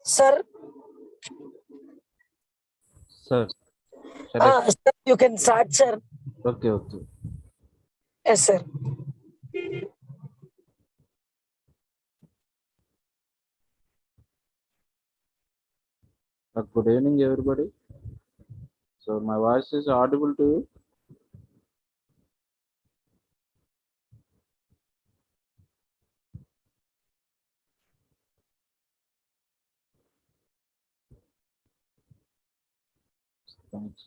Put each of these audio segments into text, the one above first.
Sir, Sir, shall sir, you can start, sir. Okay, okay. Yes, sir. Good evening, everybody. So my voice is audible to you. Thanks.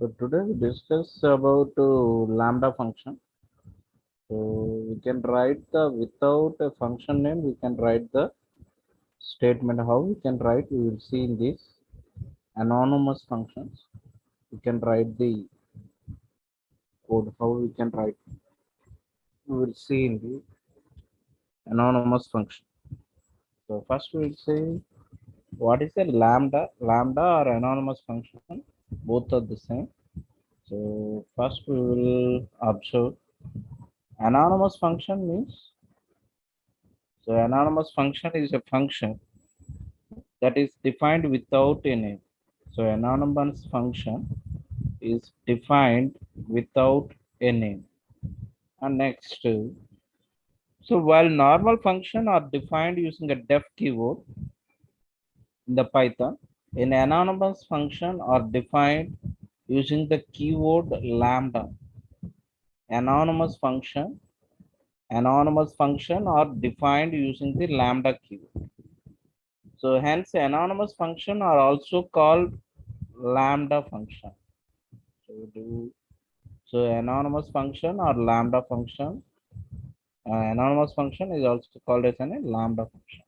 So today we discuss about lambda function. So we can write the without a function name. We can write the statement. How we can write? We will see in this anonymous functions. We can write the code. How we can write? We will see in the anonymous function. So first we will say what is a lambda? Lambda or anonymous function? Both are the same. So first we will observe anonymous function means, so anonymous function is a function that is defined without a name. So anonymous function is defined without a name. And next, so while normal function are defined using a def keyword in the Python, an anonymous function are defined using the keyword lambda. Anonymous function are defined using the lambda keyword. So hence anonymous function are also called lambda function. So anonymous function or lambda function, anonymous function is also called as a lambda function.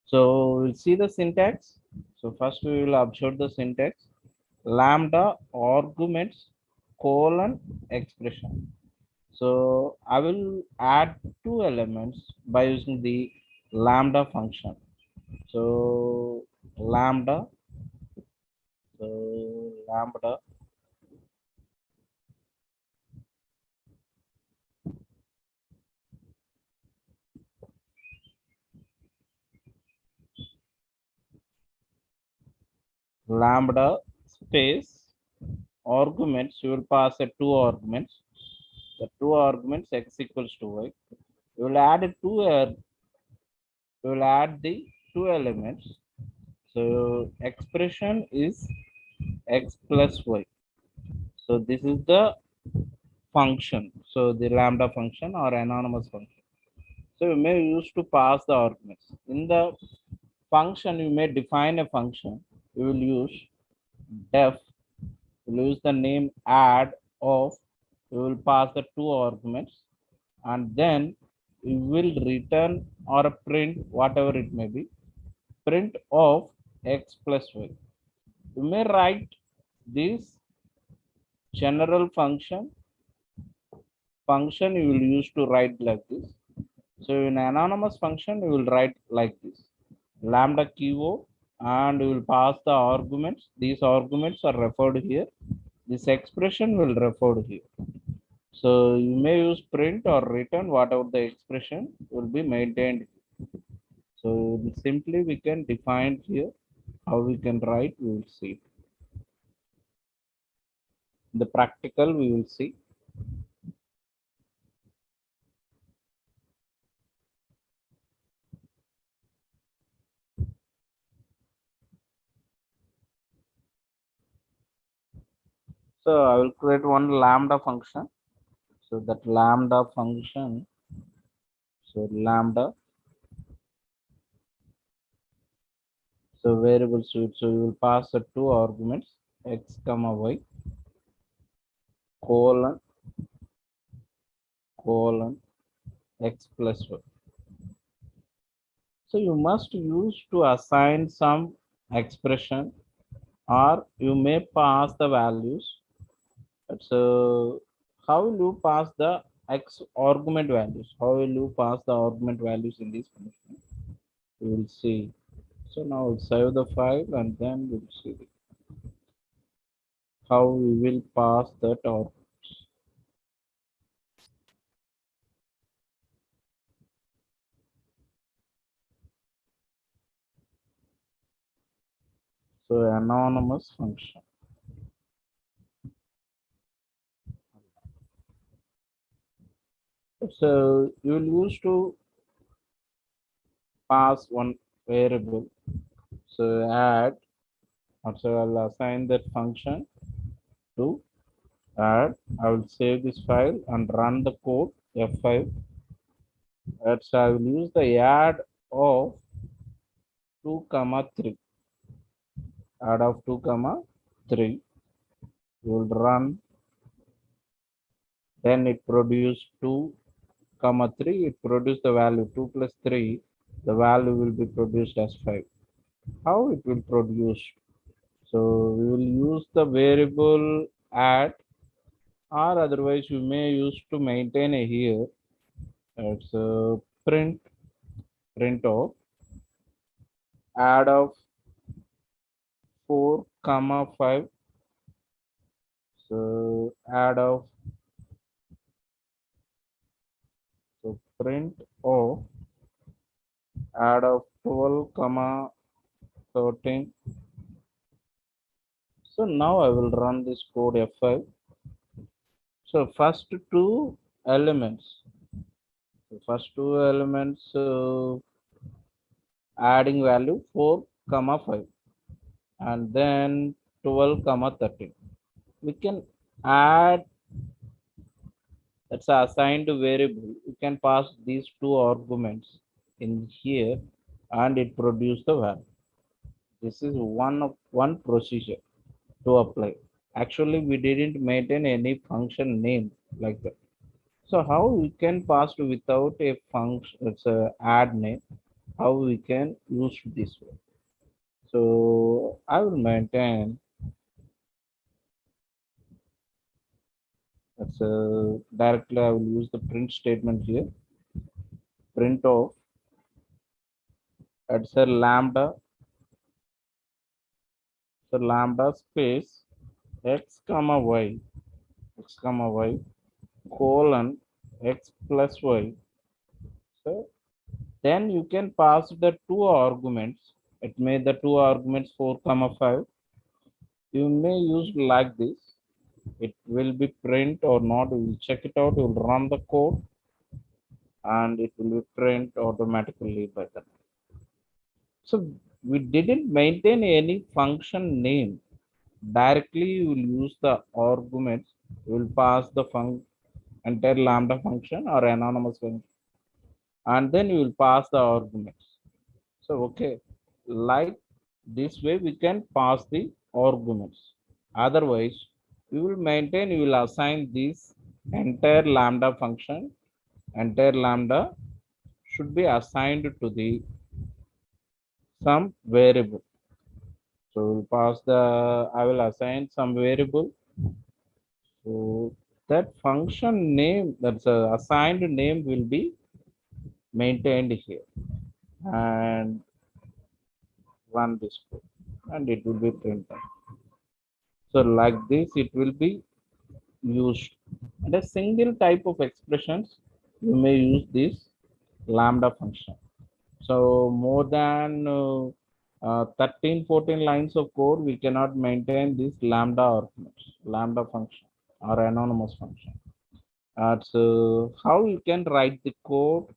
So we'll see the syntax. So first we will observe the syntax. Lambda arguments colon expression. So I will add two elements by using the lambda function. So lambda, so lambda, lambda space arguments. You will pass a two arguments. The two arguments x equals to y. You will add two. You will add the two elements. So expression is x plus y. So this is the function. So the lambda function or anonymous function. So you may use to pass the arguments. In the function, you may define a function. You will use def. You will use the name add of. You will pass the two arguments, and then you will return or print whatever it may be. Print of x plus y. You may write this general function you will use to write like this. So in anonymous function, you will write like this. Lambda keyword, and you will pass the arguments. These arguments are referred here. This expression will referred here. So you may use print or return, whatever the expression will be maintained. So simply we can define here how we can write, we will see. The practical we will see. So I will create one lambda function. So that lambda function, so lambda, so variable suite. So you will pass the two arguments x comma y colon x plus y. So you must use to assign some expression, or you may pass the values. So how will you pass the x argument values? How will you pass the argument values in this function? We will see. So now we'll save the file and then we'll see how we will pass that out. So anonymous function. So you will use to pass one variable. So add, or so I'll assign that function to add. I will save this file and run the code F5. So I will use the add of 2 comma 3. Add of 2 comma 3. You will run. Then it produced 2 comma 3. It produced the value 2 plus 3. The value will be produced as 5. How it will produce? So we will use the variable add, or otherwise you may use to maintain a here. It's a print of add of 4 comma 5. So add of, so print of add of 12 comma 13. So now I will run this code F5. So first two elements, adding value 4 comma 5 and then 12 comma 13. We can add, that's assigned variable. You can pass these two arguments in here and it produce the value. This is one procedure to apply. Actually, we didn't maintain any function name like that. So how we can pass without a function, it's a add name, how we can use this way. So I will maintain, that's directly I will use the print statement here. Print of, it's a lambda, so lambda space x comma y colon x plus y. So then you can pass the two arguments. It may the two arguments 4 comma 5. You may use like this. It will be print or not. You will check it out. You will run the code and it will be print automatically by that. So we didn't maintain any function name. Directly you will use the arguments. You will pass the entire lambda function or anonymous function, and then you will pass the arguments. So okay, like this way we can pass the arguments. Otherwise, you will maintain, you will assign this entire lambda function. Entire lambda should be assigned to the some variable. So we'll pass the, I will assign some variable. So that function name, that's a assigned name, will be maintained here and run this code and it will be printed. So like this, it will be used. And a single type of expressions, you may use this lambda function. So more than 13, 14 lines of code, we cannot maintain this lambda arguments, lambda function or anonymous function. So how you can write the code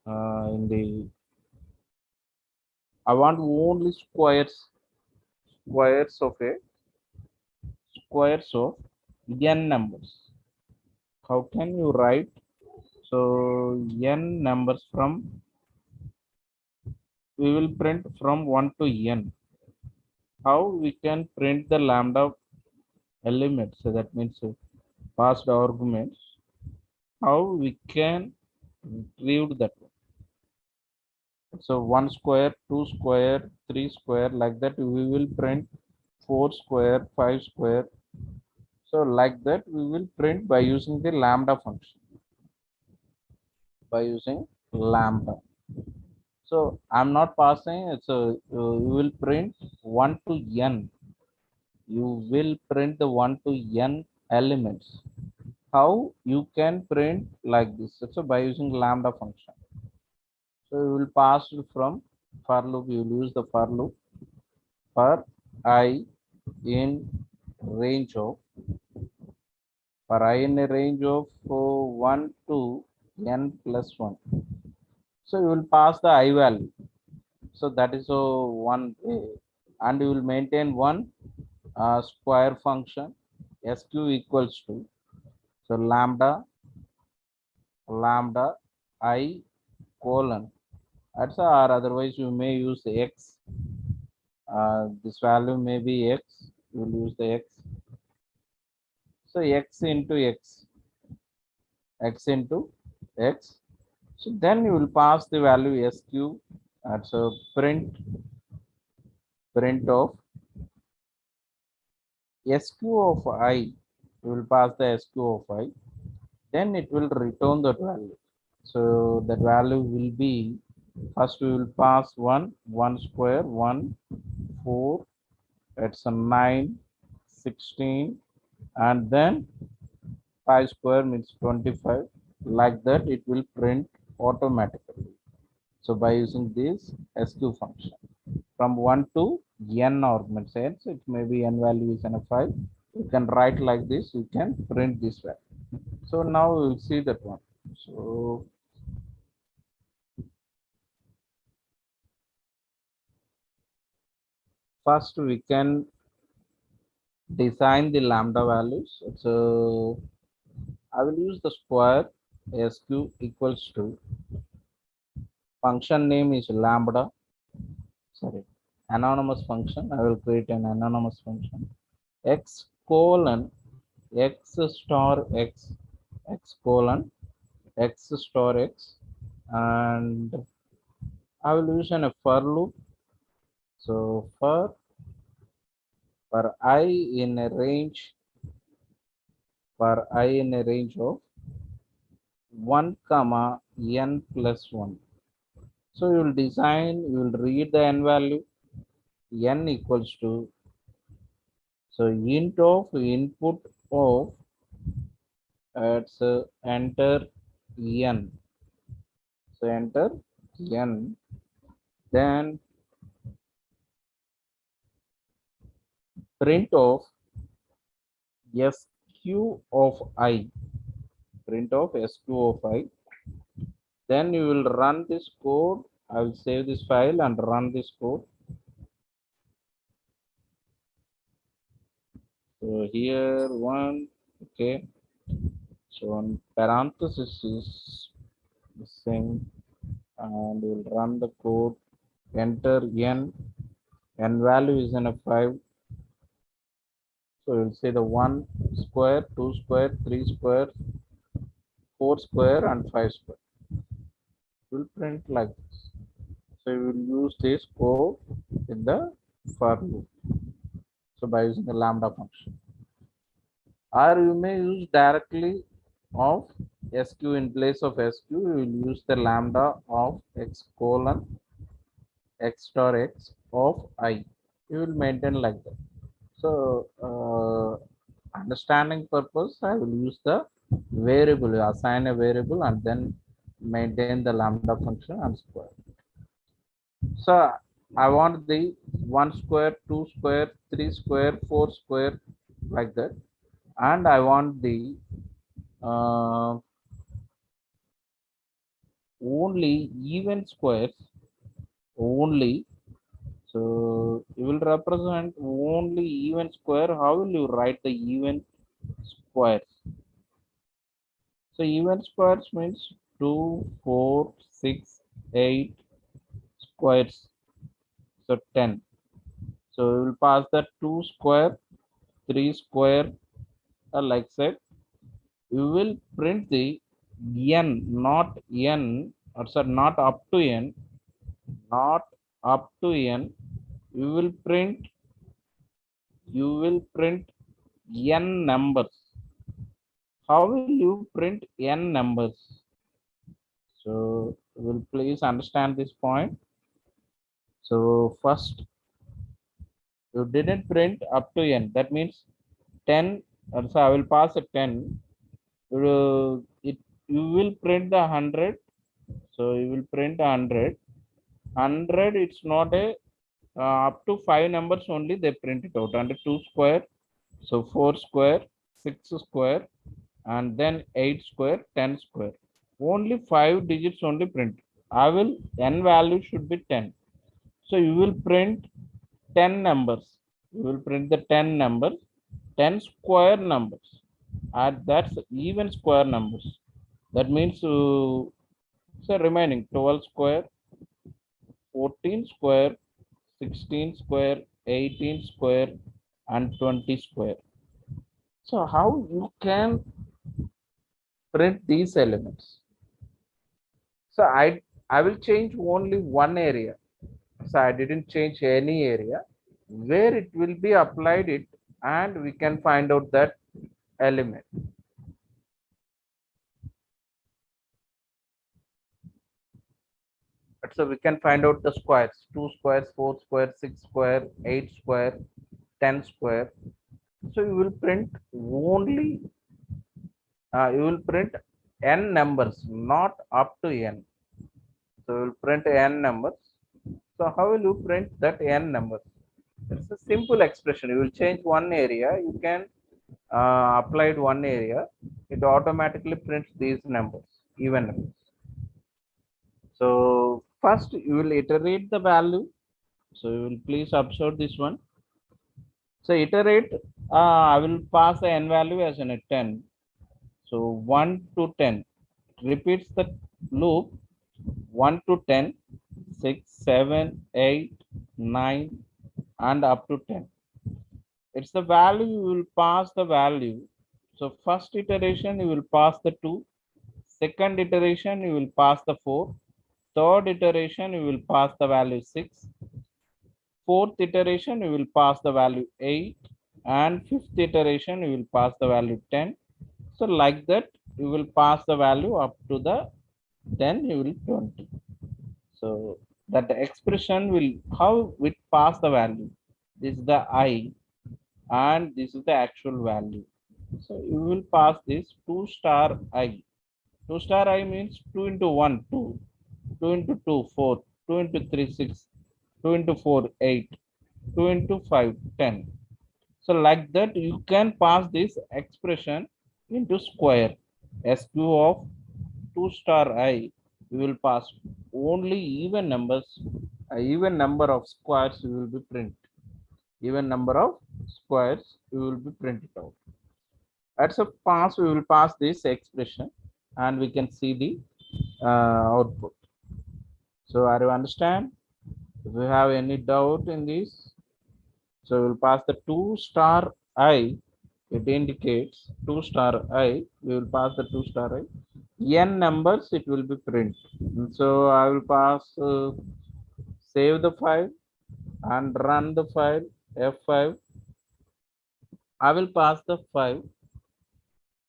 in the, I want only squares of n numbers. How can you write? So n numbers from, we will print from 1 to n. How we can print the lambda elements? So that means passed arguments. How we can retrieve that one? So 1 square, 2 square, 3 square, like that we will print 4 square, 5 square. So like that we will print by using the lambda function. By using lambda. So I'm not passing it. So you will print 1 to n. You will print the 1 to n elements. How you can print like this? So by using lambda function. So you will pass from for loop. You will use the for loop for I in range of in a range of 1 to n plus 1. So you will pass the I value. So that is one way. And you will maintain one square function sq equals to so lambda I colon that's or otherwise you may use x. This value may be x. You will use the x. So x into x into x. So then you will pass the value sq. That's a print of sq of I. You will pass the sq of I. Then it will return that value. So that value will be first we will pass 1 square 1 4 it's a 9 16 and then 5 square means 25 like that it will print automatically. So by using this sq function from 1 to n arguments hence it may be n value is n of 5 you can write like this you can print this value. So now we will see that one. So first we can design the lambda values. So I will use the square sq equals to function name is lambda, sorry, anonymous function. I will create an anonymous function x colon x star x colon x star x and I will use a for loop. So for I in a range of 1 comma n plus 1. So you will design, you will read the n value n equals to so int of input of it's enter n. So enter n, then print of sq of I, print of sq of I. Then you will run this code. I will save this file and run this code. So here one, okay. So on parenthesis is missing and we'll run the code. Enter n value is in a 5. So we'll say the 1 square, 2 square, 3 square, 4 square and 5 square. Will print like this. So we will use this code in the for loop. So by using the lambda function. Or you may use directly of sq in place of sq. You will use the lambda of x colon x star x of I. You will maintain like that. So understanding purpose, I will use the variable, assign a variable and then maintain the lambda function and square. So I want the 1 square, 2 square, 3 square, 4 square like that. And I want the only even squares only. So you will represent only even square. How will you write the even squares? So even squares means 2 4 6 8 squares, so 10. So we will pass the 2 square 3 square like that. You will print the n, not n, or sorry, not up to n, not up to n. You will print n numbers. How will you print n numbers? So will please understand this point. So first, you didn't print up to n. That means 10. So I will pass a 10. You will print the 100. So you will print 100. 100. It's not a up to 5 numbers only. They print it out under 2 square. So 4 square, 6 square, and then 8 square, 10 square. Only 5 digits only print. I will n value should be 10. So you will print 10 numbers. You will print the 10 numbers, 10 square numbers. And that's even square numbers. That means so remaining 12 square, 14 square, 16 square, 18 square, and 20 square. So how you can print these elements? So I will change only one area. So I didn't change any area where it will be applied it, and we can find out that element. So we can find out the squares: 2 squares, 4 square, 6 square, 8 square, 10 square. So you will print only you will print n numbers, not up to n. So you will print n numbers. So how will you print that n numbers? It's a simple expression. You will change one area. You can apply it one area. It automatically prints these numbers, even numbers. So first you will iterate the value. So you will please observe this one. So iterate. I will pass the n value as in a 10. So 1 to 10 repeats the loop 1 to 10, 6, 7, 8, 9, and up to 10. It's the value you will pass the value. So first iteration you will pass the 2, second iteration you will pass the 4, third iteration you will pass the value 6, fourth iteration you will pass the value 8, and fifth iteration you will pass the value 10. So like that you will pass the value up to the 10 you will 20. So that the expression will how it pass the value. This is the I, and this is the actual value. So you will pass this 2 star I. 2 star I means 2 into 1, 2. 2 into 2, 4. 2 into 3, 6. 2 into 4, 8. 2 into 5, 10. So like that you can pass this expression into square. SQ of 2 star I, you will pass only even numbers, even number of squares you will be print. Even number of squares you will be printed out. At a pass, we will pass this expression and we can see the output. So are you understand? If you have any doubt in this, so we will pass the 2 star I. It indicates 2 star I. We will pass the 2 star I. N numbers it will be print. And so I will pass save the file and run the file F5. I will pass the 5.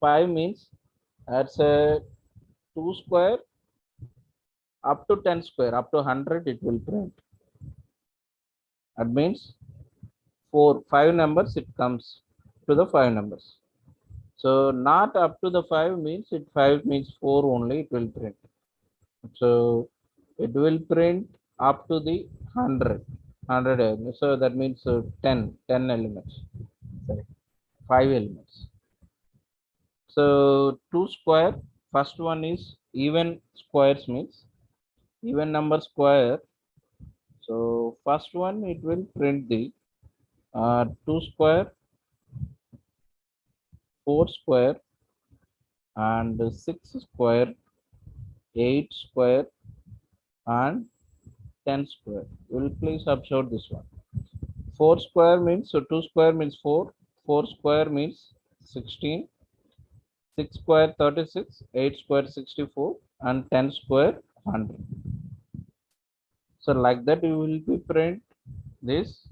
5 means that's a 2 square up to 10 square, up to 100 it will print. That means 5 numbers it comes to the 5 numbers. So not up to the 5 means 5 means 4 only it will print. So it will print up to the 100 elements. So that means 10 elements. Sorry, 5 elements. So 2 square, first one is even squares means even number square. So first one it will print the 2 square, 4 square, and 6 square, 8 square, and 10 square. Will please observe this one. 4 square means, so 2 square means 4, 4 square means 16, 6 square 36, 8 square 64, and 10 square 100. So like that you will be print these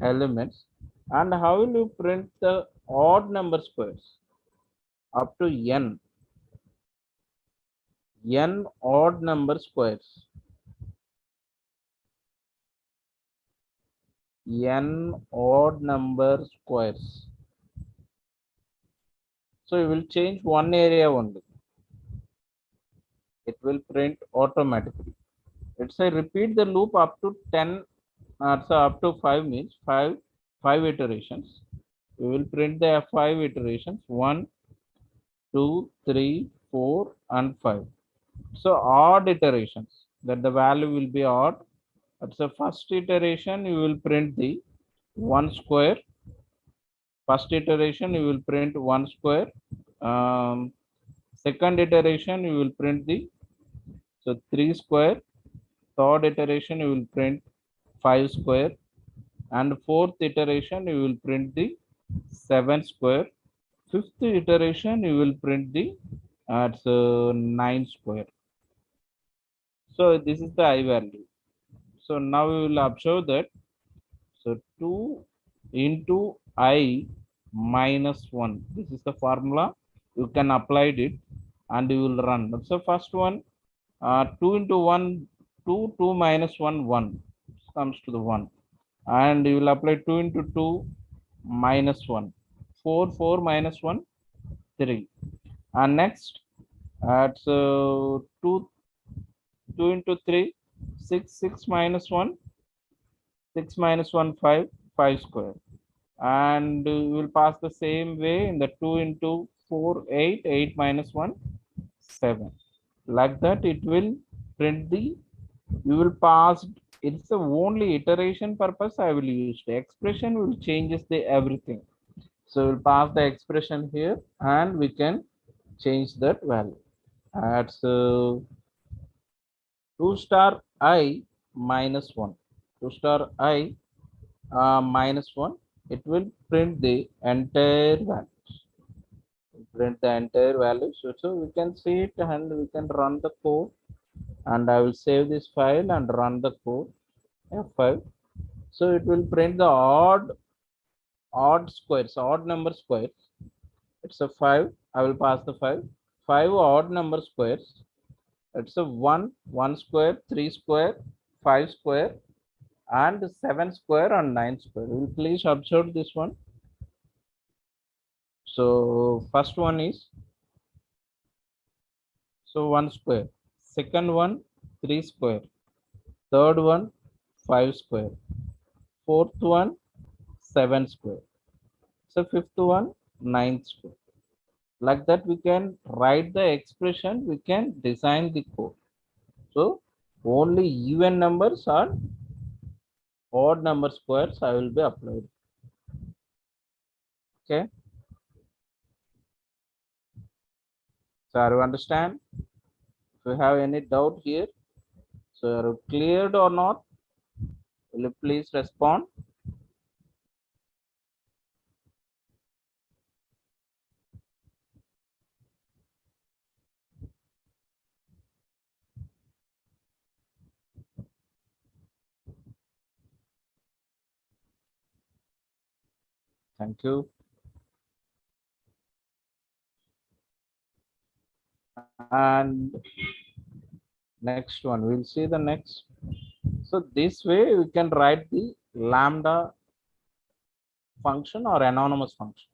elements. And how will you print the odd number squares up to n? n odd number squares. N odd number squares. So you will change one area only. It will print automatically. Let's say repeat the loop up to 10, so up to 5 means 5 iterations. We will print the 5 iterations 1, 2, 3, 4, and 5. So odd iterations, that the value will be odd. At the first iteration, you will print the 1 square. First iteration, you will print 1 square. Second iteration, you will print the 3 square. Third iteration, you will print 5 square. And fourth iteration, you will print the 7 square. Fifth iteration, you will print the 9 square. So this is the I value. So now we will observe that. So 2 into I minus 1. This is the formula. You can apply it and you will run. So first one, 2 into 1, 2, 2 minus 1, 1. This comes to the 1. And you will apply 2 into 2 minus 1. 4, 4 minus 1, 3. And next, at 2 into 3, 6, 6 minus 1, 6 minus 1, 5, 5 square. And we will pass the same way in the 2 into 4, 8, 8 minus 1, 7. Like that, it will print the, you will pass, it's the only iteration purpose I will use. The expression will changes the everything. So we'll pass the expression here and we can change that value. At 2 star I minus 1. 2 star I minus 1. It will print the entire values. Print the entire values. So we can see it and we can run the code. And I will save this file and run the code F5. So it will print the odd squares, odd number squares. It's a 5. I will pass the 5. 5 odd number squares. It's a 1, 1 square, 3 square, 5 square, and 7 square and 9 square. Will please observe this one. So first one is 1 square. Second one 3 square. Third one 5 square. Fourth one 7 square. So fifth one 9 square. Like that we can write the expression, we can design the code. So only even numbers or odd number squares I will be applied. Okay. So are you understand? If you have any doubt here, so are you cleared or not? Will you please respond? Thank you. And next one, we'll see the next. So this way we can write the lambda function or anonymous function.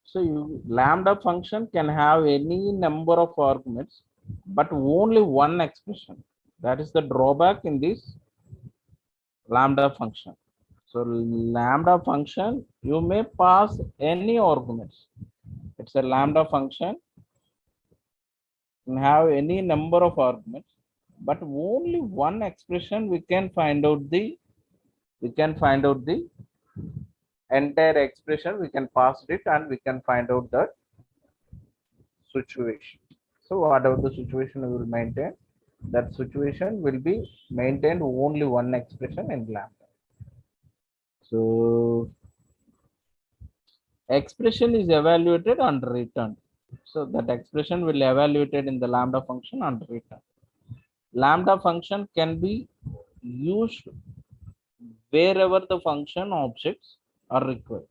So lambda function can have any number of arguments, but only one expression. That is the drawback in this lambda function. So lambda function, you may pass any arguments. It's a lambda function, can have any number of arguments, but only one expression we can find out the entire expression, we can pass it and we can find out the situation. So whatever the situation we will maintain, that situation will be maintained only one expression in lambda. So expression is evaluated and returned. So that expression will evaluated in the lambda function and returned. Lambda function can be used wherever the function objects are required.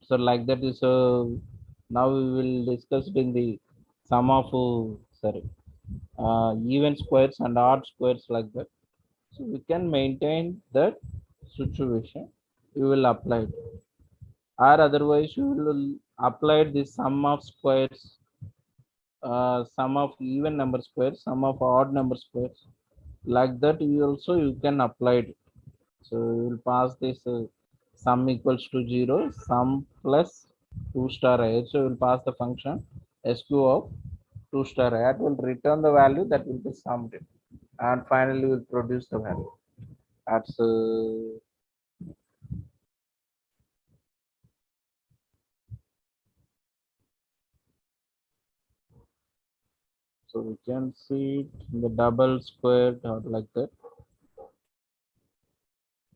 So like that is now we will discuss it in the sum of even squares and odd squares like that. So we can maintain that situation. We will apply it, or otherwise we will apply the sum of squares, sum of even number squares, sum of odd number squares. Like that, you also you can apply it. So you will pass this sum equals to 0, sum plus 2 star I. So you will pass the function sq of 2 star I. It will return the value that will be summed in, and finally will produce the value. That's so we can see it in the double squared or like that.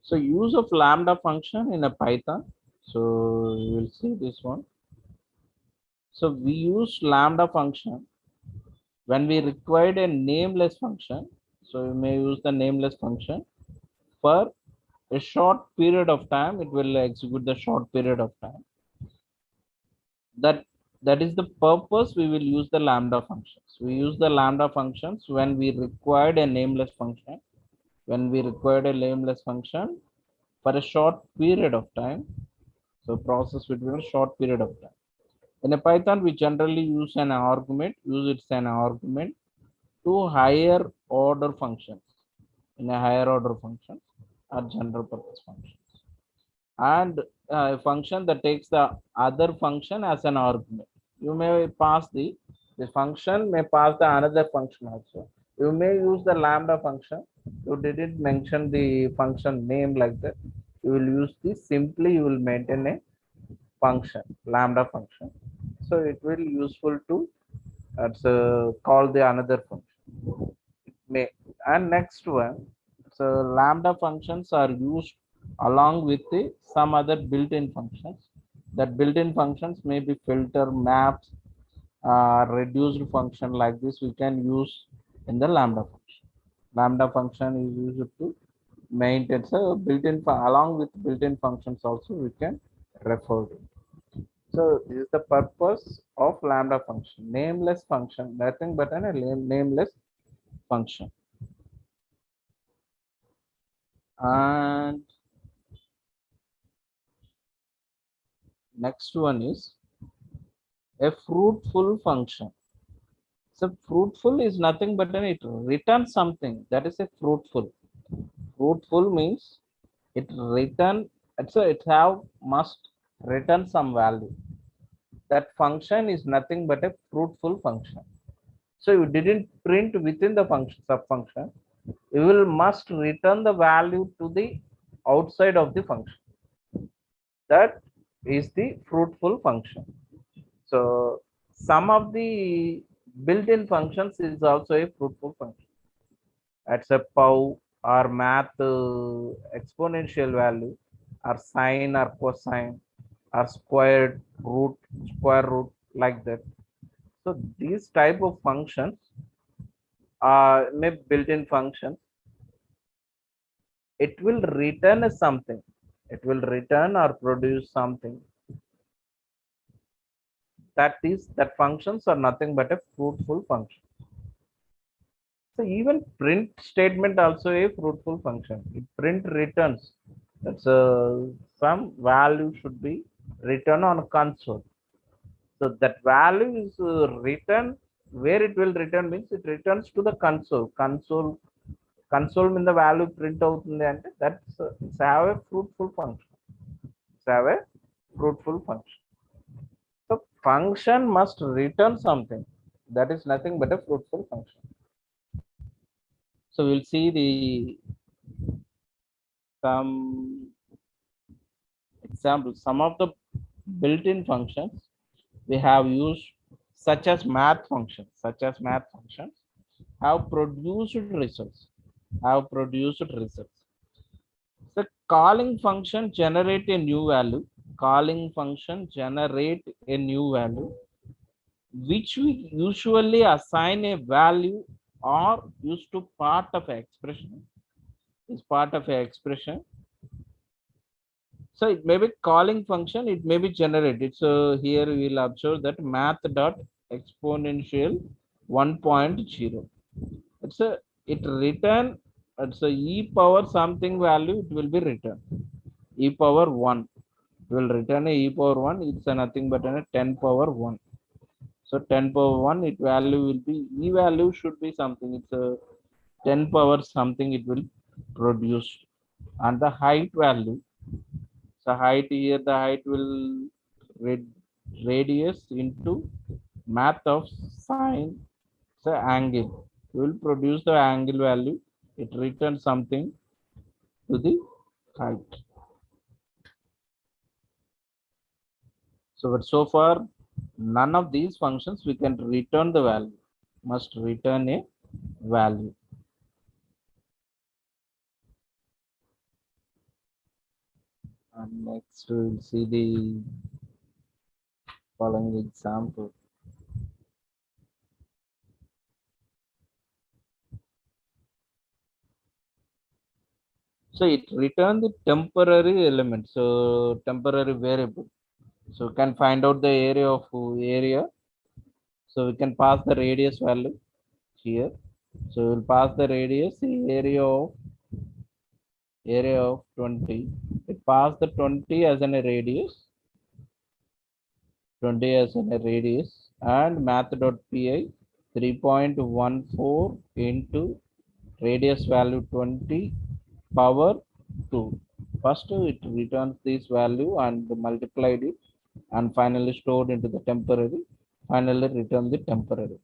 So use of lambda function in a Python. So you will see this one. So we use lambda function when we required a nameless function. So you may use the nameless function for a short period of time. It will execute the short period of time. That is the purpose we will use the lambda functions. We use the lambda functions when we required a nameless function. When we required a nameless function for a short period of time. So process between a short period of time. In a Python, we generally use an argument, use it as an argument to higher order functions. In a higher order functions are general purpose functions. And a function that takes the other function as an argument. You may pass the function may pass the another function also. You may use the lambda function. You didn't mention the function name like that. You will use this simply. You will maintain a function, lambda function. So it will useful to call the another function. It may, and next one, so lambda functions are used along with some other built-in functions. That built-in functions may be filter, maps, reduced function like this. We can use in the lambda function. Lambda function is used to maintain. So built-in along with built-in functions also we can refer to. So this is the purpose of lambda function, nameless function, nothing but a nameless function. And next one is a fruitful function. So fruitful is nothing but it returns something. That is a fruitful. Fruitful means it return. So it have must return some value. That function is nothing but a fruitful function. So you didn't print within the function sub function. You will must return the value to the outside of the function. That is the fruitful function. So some of the built-in functions is also a fruitful function. That's a pow or math exponential value or sine or cosine or squared root, square root like that. So these type of functions are may built-in functions. It will return something. It will return or produce something. That functions are nothing but a fruitful function. So even print statement also a fruitful function. It print returns. That's some value should be written on console. So that value is written where it will return means it returns to the console. Console means the value print out in the end. That's it's have a fruitful function. It's have a fruitful function. So function must return something. That is nothing but a fruitful function. So we'll see some examples. Some of the built-in functions we have used, such as math functions, have produced results. So calling function generate a new value. Which we usually assign a value or used to part of an expression. Is part of an expression. So it may be calling function, it may be generated. So here we will observe that math dot exponential 1.0. It's a it return, it's a e power something value, it will be returned. E power 1. It will return a e power 1, it's a nothing but a 10 power 1. So 10 power 1, it value will be, e value should be something, it's a 10 power something it will produce. And the height value, so height here, the height will radius into math of sine, so angle. You will produce the angle value. It returns something to the height. So, but so far, none of these functions we can return the value. Must return a value. And next we will see the following example. So it return the temporary element, so temporary variable. So we can find out the area of area. So we can pass the radius value here. So we'll pass the radius, the area of 20. It pass the 20 as an a radius, 20 as an a radius, and math.py 3.14 into radius value 20 power 2. First it returns this value and multiplied it and finally stored into the temporary, finally return the temporary.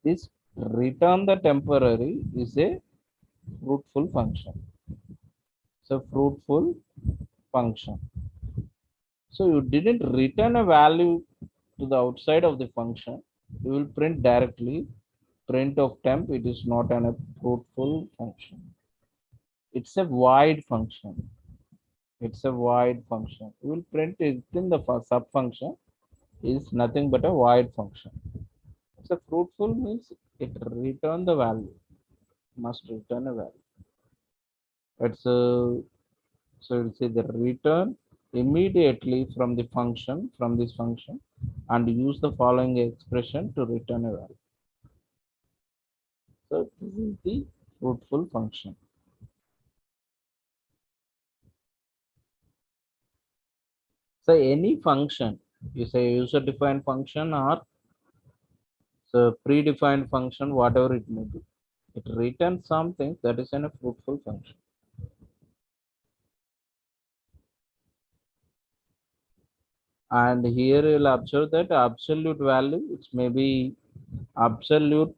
This return the temporary is a fruitful function. So fruitful function. So you didn't return a value to the outside of the function. You will print directly print of temp. It is not a fruitful function. It's a void function. It's a void function. You will print it in the sub function is nothing but a void function. So fruitful means it return the value. Must return a value. It's a, so we'll say the return immediately from the function, from this function, and use the following expression to return a value. So this is the fruitful function. So any function, you say user defined function or so predefined function, whatever it may be, it returns something that is in a fruitful function. And here you'll observe that absolute value, which may be absolute.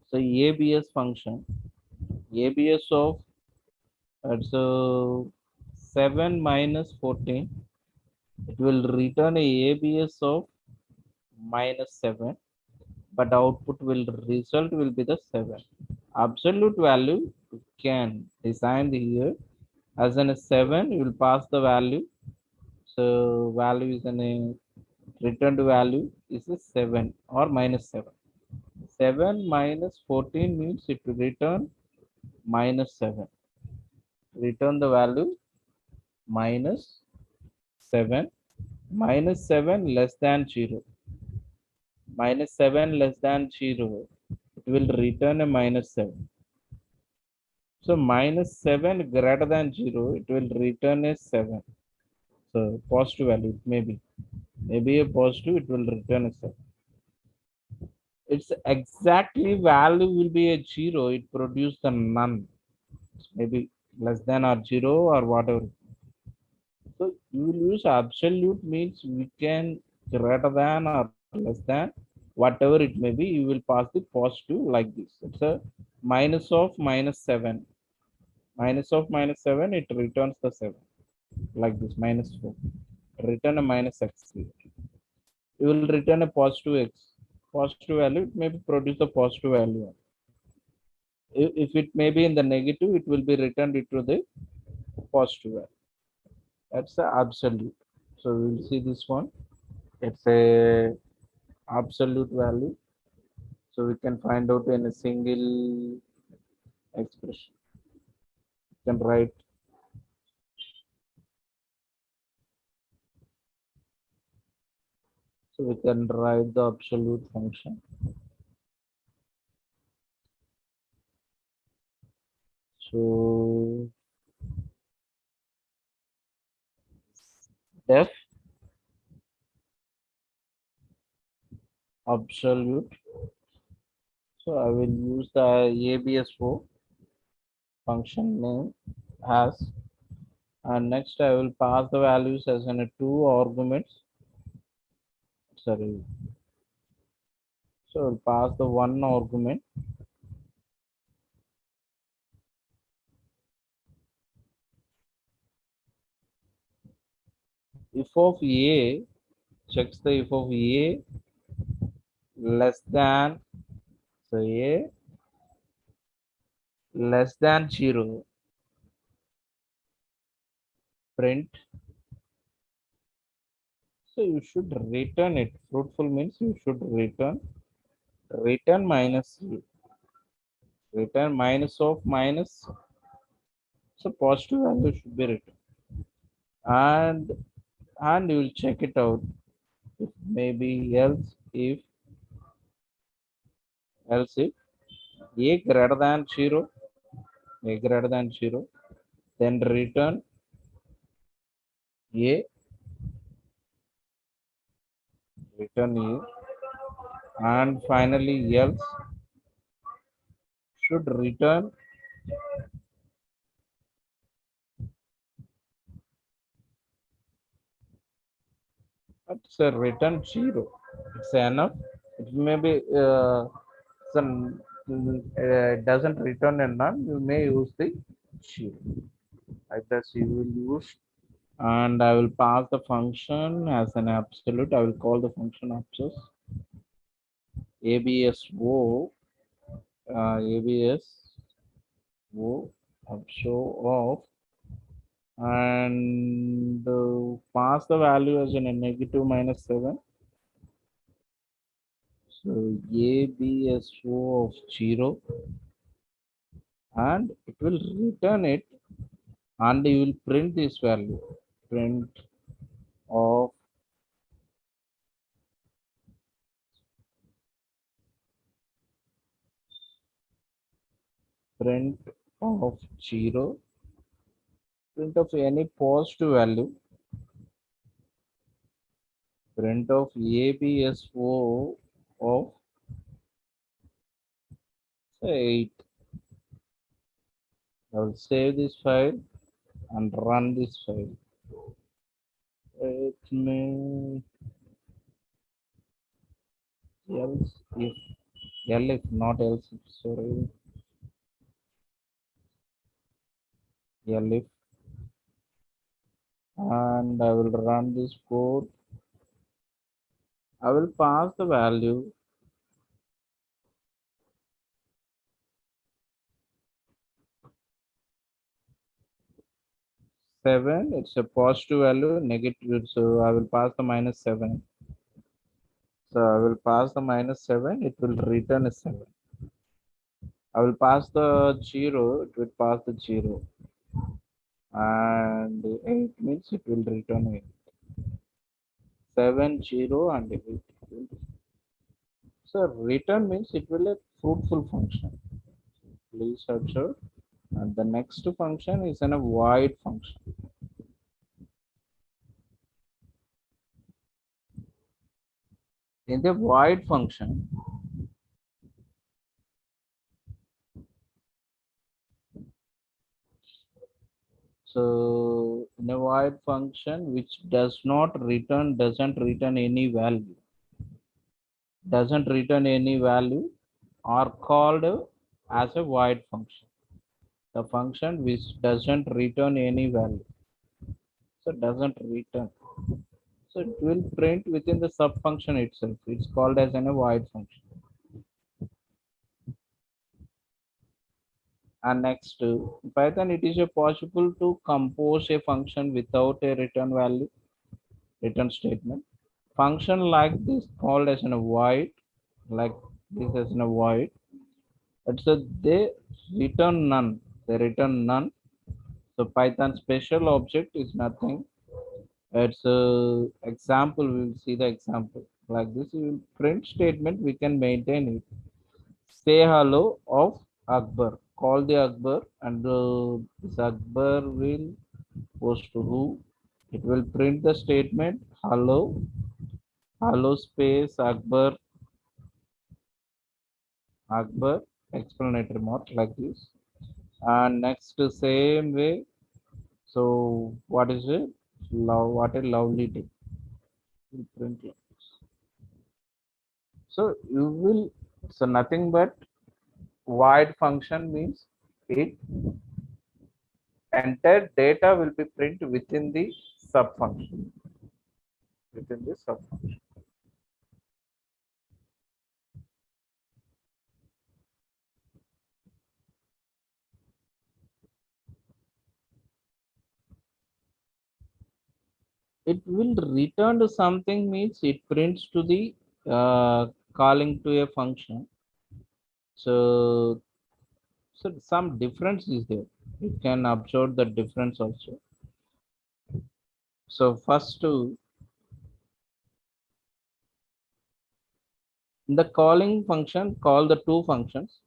So ABS function, ABS of so 7 minus 14, it will return a ABS of minus 7, but output will result will be the 7. Absolute value you can design here as in a 7, you will pass the value. So value is in a returned value is a 7 or minus 7. 7 minus 14 means it will return minus 7. Return the value minus 7. Minus 7 less than 0. Minus 7 less than 0. It will return a minus 7. So minus 7 greater than 0. It will return a 7. So positive value maybe. Maybe a positive, it will return a 7. Its exactly value will be a 0. It produce the none. Maybe less than or 0 or whatever. So you will use absolute means we can greater than or less than whatever it may be, you will pass the positive like this. It's a minus of minus 7. Minus of minus 7, it returns the 7 like this minus 4. Return a minus x. You will return a positive x. Positive value, it may produce a positive value. If it may be in the negative, it will be returned into the positive value. That's the absolute. So we will see this one. It's a absolute value. So we can find out in a single expression. You can write So we can write the absolute function. So def absolute. So I will use the ABS4 function name as, and next I will pass the values as in a two arguments. Sorry. So I'll pass the one argument. If of A checks the if of A less than, so A less than 0, print. So you should return it. Fruitful means you should return minus C. Return minus of minus. So positive value should be written. And you will check it out. If maybe else if A greater than 0, A greater than 0, then return A, return A, and finally else should return, it's a return 0. It's enough. It may be some doesn't return a none. You may use the 0. Like that you will use, and I will pass the function as an absolute. I will call the function abscess ABSO ABSO show of, and pass the value as in a negative minus 7. So ABSO of 0, and it will return it, and you will print this value, print of print of 0, print of any positive value, print of ABSO of 8. I will save this file and run this file. It may else if if not else if, sorry, if, and I will run this code. I will pass the value 7. It's a positive value, negative, so I will pass the minus 7. So I will pass the minus 7, it will return a 7. I will pass the 0, it will pass the 0, and 8 means it will return 8. 7, 0, and 8. So return means it will a fruitful function. Please observe. And the next function is a void function. In the void function, so in a void function which doesn't return any value, are called as a void function. The function which doesn't return any value, so doesn't return, so it will print within the sub function itself. It's called as a void function. And next, Python, it is possible to compose a function without a return statement. Function like this called as a void, like this as a void. It's a they return none. They return none. So Python special object is nothing. It's a example. We will see the example. like this. You will print statement, we can maintain it. Say hello of Akbar. Call the Akbar, and this Akbar will post to who. It will print the statement hello, hello space Akbar, Akbar explanatory mark, like this. And next same way. So what is it? Love, what a lovely day. We'll print like this. So you will, so nothing but void function means it entire data will be print within the sub function, within the sub function. It will return to something means it prints to the calling to a function. So some difference is there. You can observe the difference also. So first to in the calling function, call the two functions.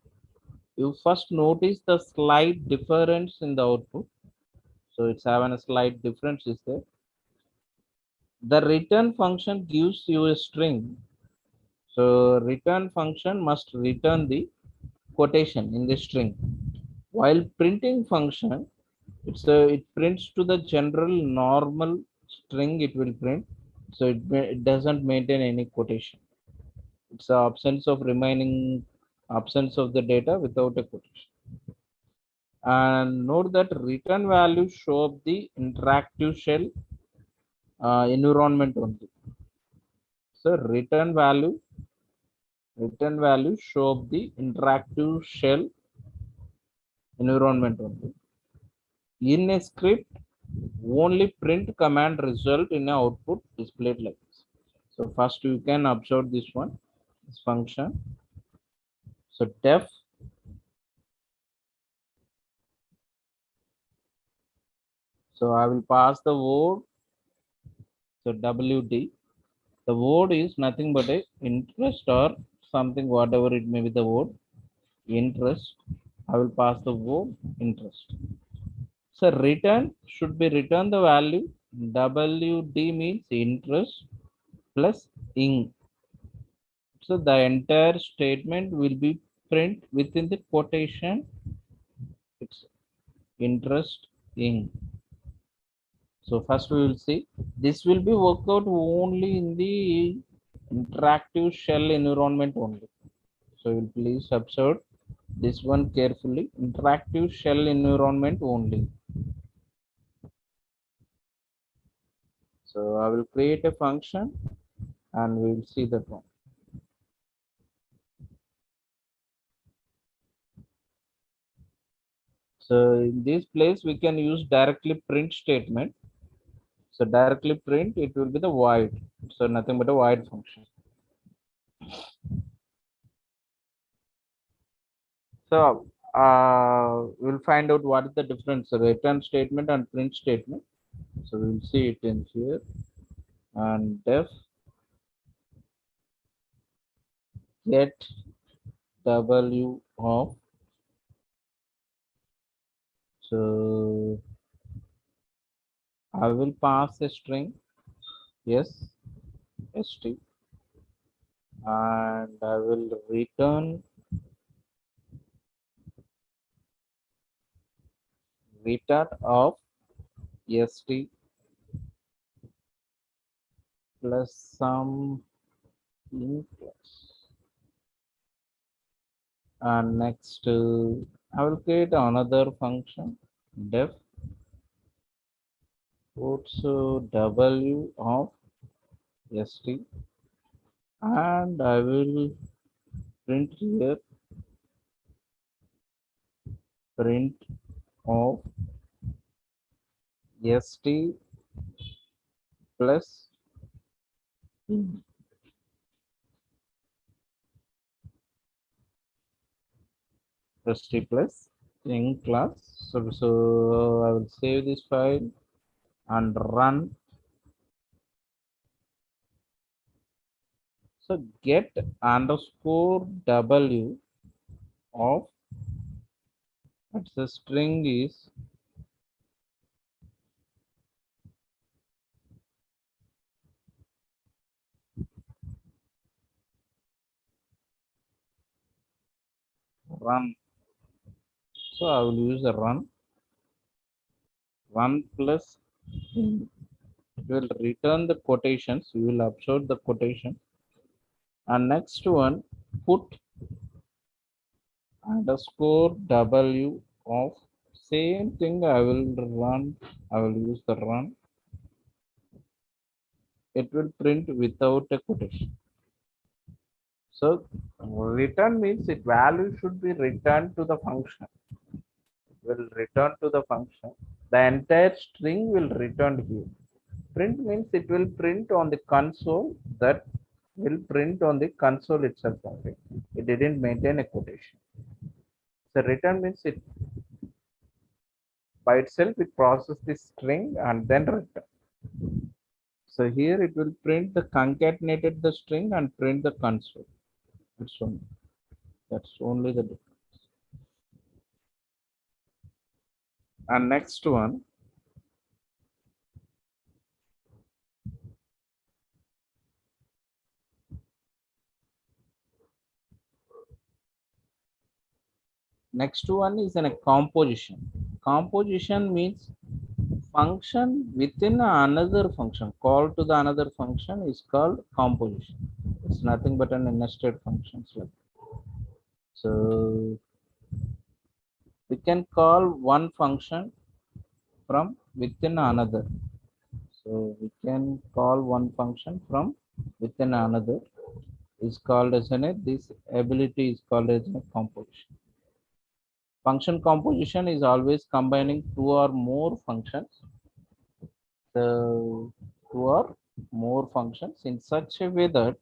You first notice the slight difference in the output. So it's having a slight difference is there. The return function gives you a string. So return function must return the quotation in the string, while printing function, it prints to the general normal string it will print. So it doesn't maintain any quotation. It's the absence of remaining, absence of the data without a quotation. And note that return values show up the interactive shell environment only. So return value show up the interactive shell environment only. In a script, only print command result in a output displayed like this. So first you can observe this one, this function. So def, so I will pass the word. So WD, the word is nothing but a interest or something, whatever it may be the word, interest. I will pass the word interest. So return should be return the value. WD means interest plus ing. So the entire statement will be print within the quotation. It's interest ing. So first we will see this will be worked out only in the interactive shell environment only. So you will please observe this one carefully. Interactive shell environment only. So I will create a function and we will see that one. So in this place we can use directly print statement. So directly print, it will be the void. So nothing but a void function. So we'll find out what is the difference, the return statement and print statement. So we'll see it in here. And def get w of, so I will pass a string, yes, st, and I will return of st plus some int plus. And next I will create another function, def puts w of st, and I will print here print of st plus st plus in class. So I will save this file and run. So get underscore W of what's the string is run. So I will use a run plus it will return the quotations. You will observe the quotation. And next one, put underscore W of same thing. I will run. I will use the run. It will print without a quotation. So return means it value should be returned to the function. Will return to the function. The entire string will return here. Print means it will print on the console, that will print on the console itself only. It didn't maintain a quotation. So return means it by itself it processes the string and then return. So here it will print the concatenated the string and print the console. That's only the difference. And next one, is in a composition. Composition means function within another function. Call to the another function is called composition. It's nothing but an nested functions. Like so, we can call one function from within another. So we can call one function from within another is called as this ability is called as a composition. Function composition is always combining two or more functions. So two or more functions in such a way that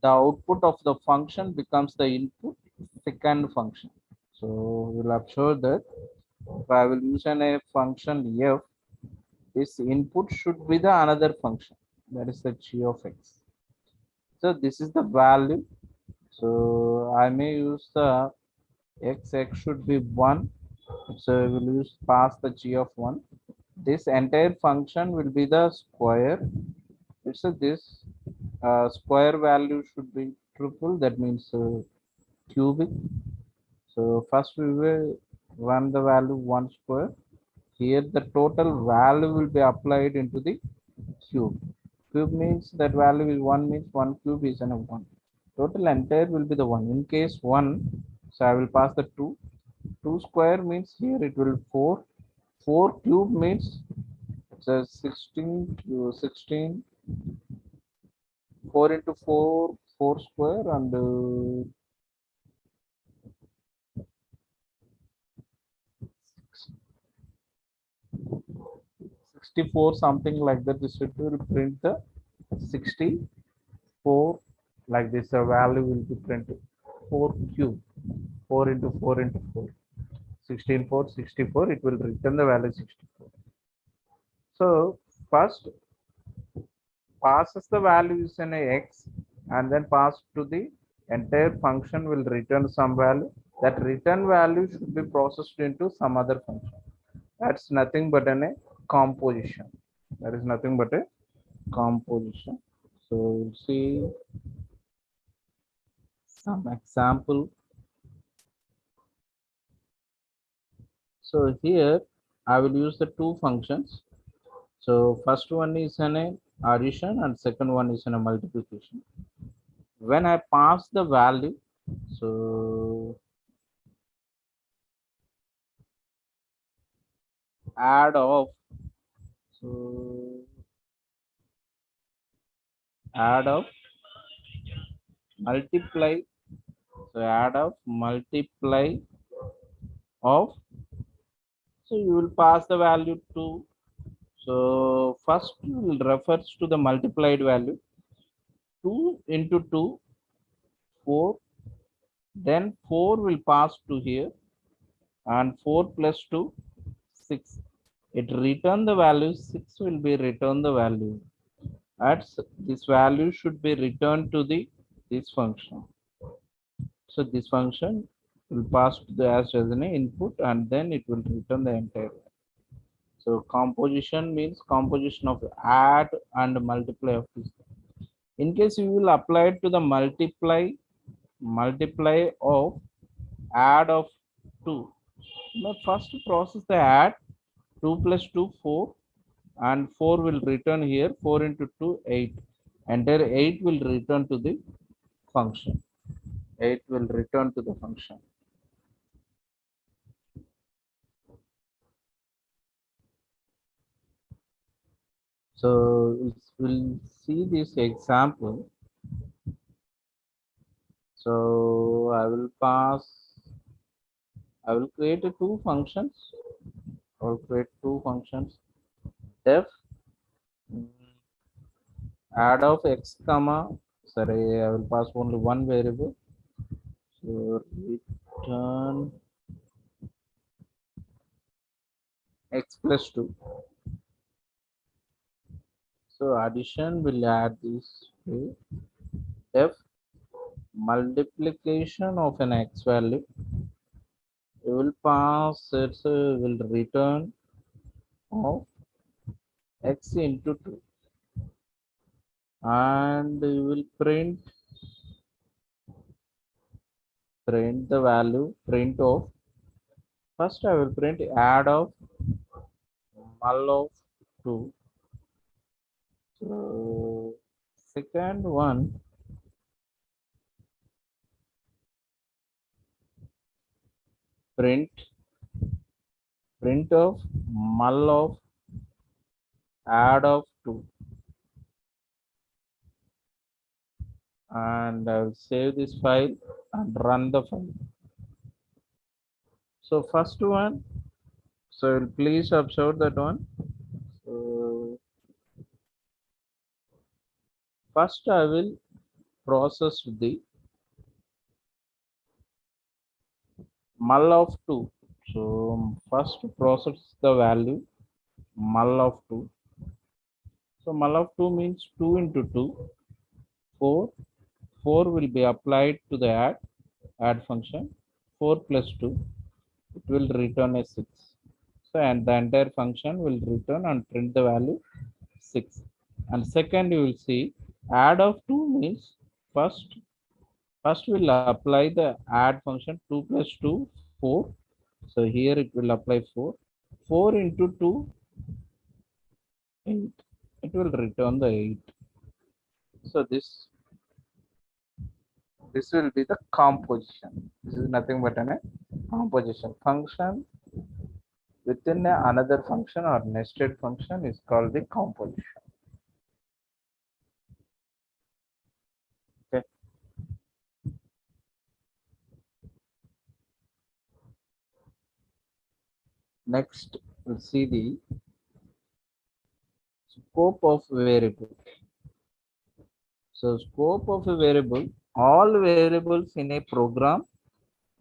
the output of the function becomes the input second function. So we'll observe that if I will use a function f, this input should be the another function, that is the g of x. So this is the value. So I may use the x should be 1. So we will use pass the g of 1. This entire function will be the square. It's this square value should be triple. That means cubic. So first we will run the value 1 square. Here the total value will be applied into the cube. Cube means that value is 1 means 1 cube is an 1. Total entire will be the 1. In case 1, so I will pass the 2. 2 square means here it will 4. 4 cube means it's a 16, 16. 4 into 4, 4 square and 64 something like that. This will print the 64 like this. The value will be printed 4 cube. 4 into 4 into 4. 16 4 64. It will return the value 64. So first passes the values in a x and then pass to the entire function will return some value. That return value should be processed into some other function. That's nothing but a composition. That is nothing but a composition. So we'll see some example. So here I will use the two functions. So first one is an addition and second one is a multiplication. When I pass the value, so add of, so add of multiply, so add of multiply of, so you will pass the value 2. So first you will refers to the multiplied value 2 into 2 4, then 4 will pass to here and 4 plus 2 6. It return the value 6 will be return the value this value should be returned to the this function. So this function will pass to the as an input and then it will return the entire. So composition means composition of add and multiply of this. In case you will apply it to the multiply of add of 2. Now first process the add 2 plus 2 4 and 4 will return here 4 into 2 8. Entire 8 will return to the function. 8 will return to the function. So we'll see this example. So I will create two functions. I will create two functions. Def add of x comma, sorry, I will pass only one variable. So return x plus 2. So addition will add this way. Def multiplication of an x value. We will pass it, so will return of x into 2. And we will print the value, print of, first I will print add of mul of 2. So second one, print of mul of add of 2. And I will save this file and run the file. So first one, so please observe that one. So first I will process the mul of 2. So first process the value mul of 2. So mul of 2 means 2 into 2, 4. 4 will be applied to the add function. 4 plus 2, it will return a 6. So and the entire function will return and print the value 6. And second you will see add of 2 means first we'll apply the add function 2 plus 2 4. So here it will apply 4. 4 into 2 8. It will return the 8. So this will be the composition. This is nothing but a composition function within another function or nested function is called the composition. Okay. Next, we'll see the scope of variable. So scope of a variable, all variables in a program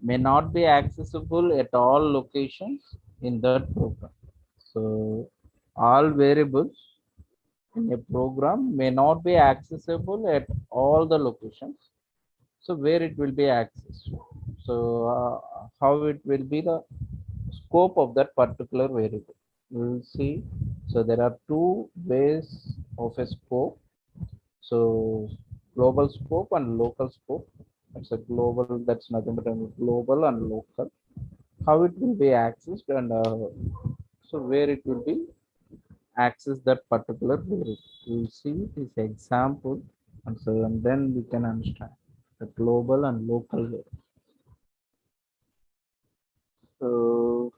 may not be accessible at all locations in that program. So all variables in a program may not be accessible at all the locations. So where it will be accessed. So how it will be the scope of that particular variable. We will see. So there are two ways of a scope. So global scope and local scope. It's a global, that's nothing but a global and local. How it will be accessed and so where it will be access that particular variable. We'll see this example and so and then we can understand the global and local variable. So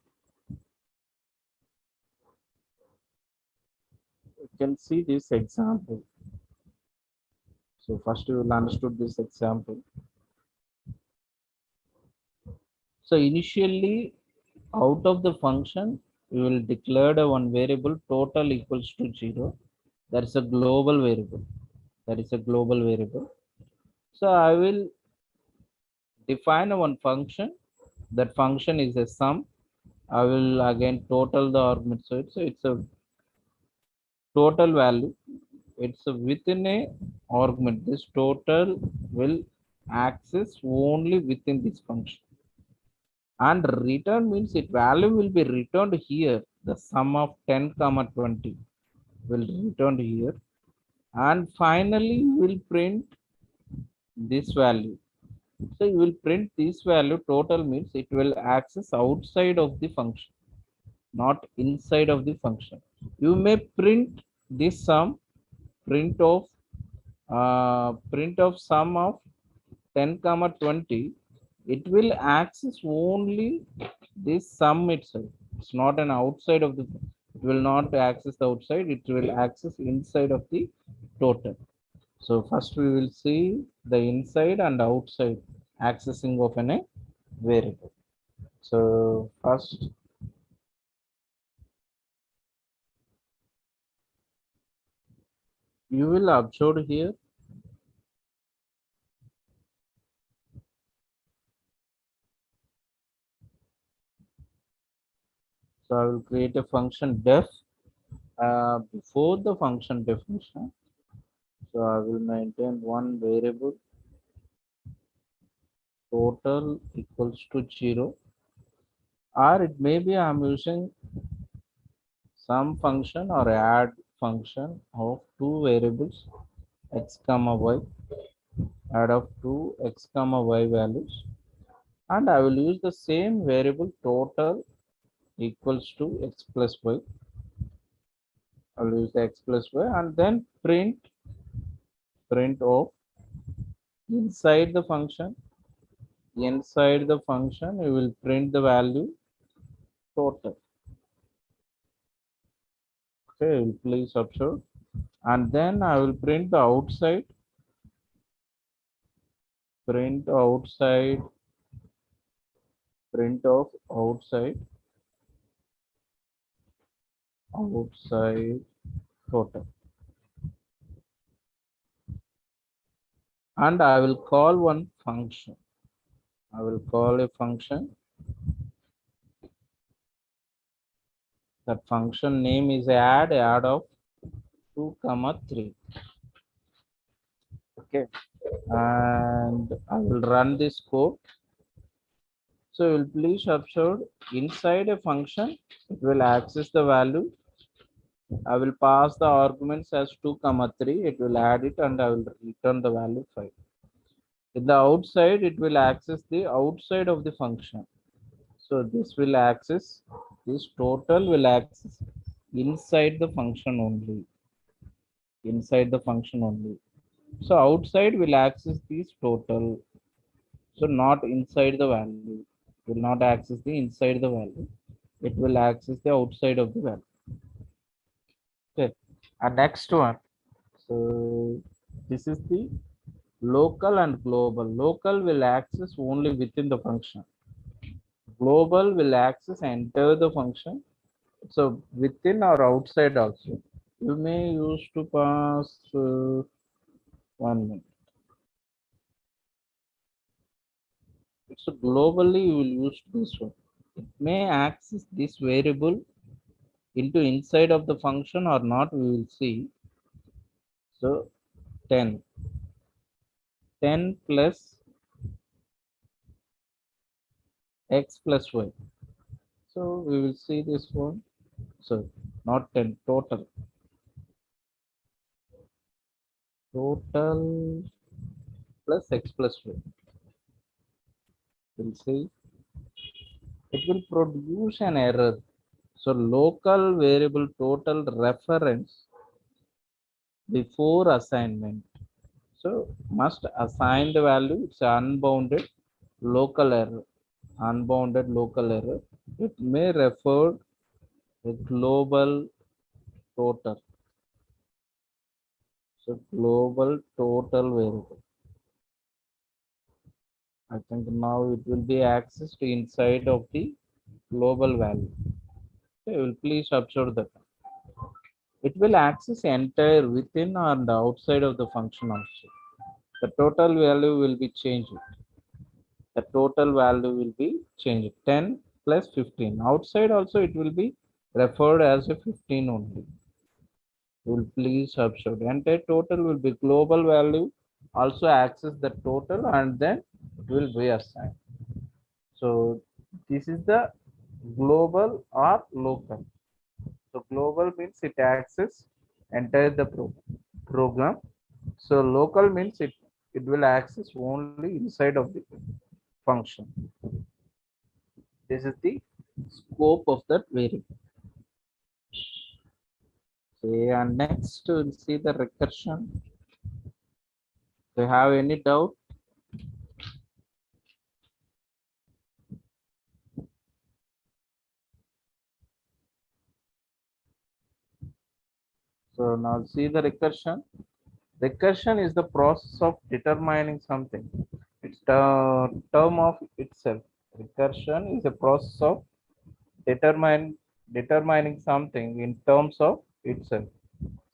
you can see this example. So first you will understood this example. So initially out of the function, we will declare the one variable total equals to 0. That is a global variable. That is a global variable. So I will define one function. That function is a sum. I will again total the argument. So it's a total value. it's within a argument. This total will access only within this function. And return means it value will be returned here. The sum of 10 comma 20 will returned here. And finally will print this value. So you will print this value. Total means it will access outside of the function, not inside of the function. You may print this sum, print of sum of 10 comma 20. It will access only this sum itself. It's not an outside of the, it will not access the outside, it will access inside of the total. So first we will see the inside and outside accessing of a variable. So first you will observe here. So I will create a function def before the function definition. So I will maintain one variable total equals to 0, or it may be I'm using some function or add function of two variables x comma y, add of two x comma y values, and I will use the same variable total equals to x plus y. I will use the x plus y and then print of inside the function. Inside the function, we will print the value total. Okay, please observe. And then I will print the outside. Print outside. Print of outside. Outside total. And I will call one function. I will call a function. That function name is add of 2 comma 3. Okay, and I will run this code. So you will please observe inside a function, it will access the value. I will pass the arguments as 2 comma 3. It will add it and I will return the value 5. In the outside, it will access the outside of the function. So this will access, this total will access inside the function only. Inside the function only. So outside will access this total. So not inside the value. It will not access the inside the value. It will access the outside of the value. Okay. And next one. So this is the local and global. Local will access only within the function. Global will access enter the function. So within or outside also. You may use to pass 1 minute. So globally you will use this one. It may access this variable into inside of the function or not, we will see. So 10 plus x plus y. So we will see this one. So not 10, total plus x plus y. We'll see. It will produce an error. So local variable total reference before assignment. So must assign the value. It's unbounded local error. Unbounded local error. It may refer a global total. So global total variable. I think now it will be accessed inside of the global value. Okay, will please observe that. It will access entire within and outside of the function also. The total value will be changed. The total value will be changed. 10 plus 15. Outside also it will be referred as a 15 only. will please substitute. Entire total will be global value. Also access the total and then it will be assigned. So this is the global or local. So global means it access entire the program. So local means it will access only inside of the function. This is the scope of that variable. Okay, and next we'll see the recursion. Do you have any doubt? So now see the recursion. Recursion is the process of determining something. It's the term of itself. Recursion is a process of determining something in terms of itself.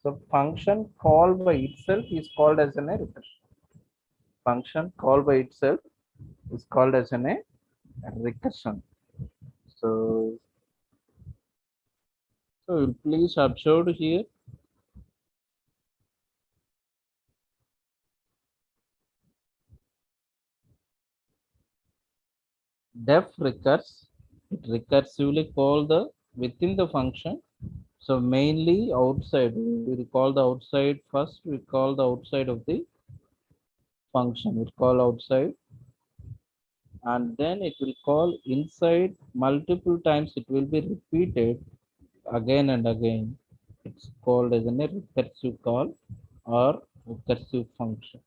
So function called by itself is called as an recursion. Function called by itself is called as an a recursion. So, so please observe here. Def recurs, it recursively call the within the function. So mainly outside, we will call the outside first, we call the outside of the function, we call outside, and then it will call inside multiple times, it will be repeated again and again. It's called as a recursive call or recursive function.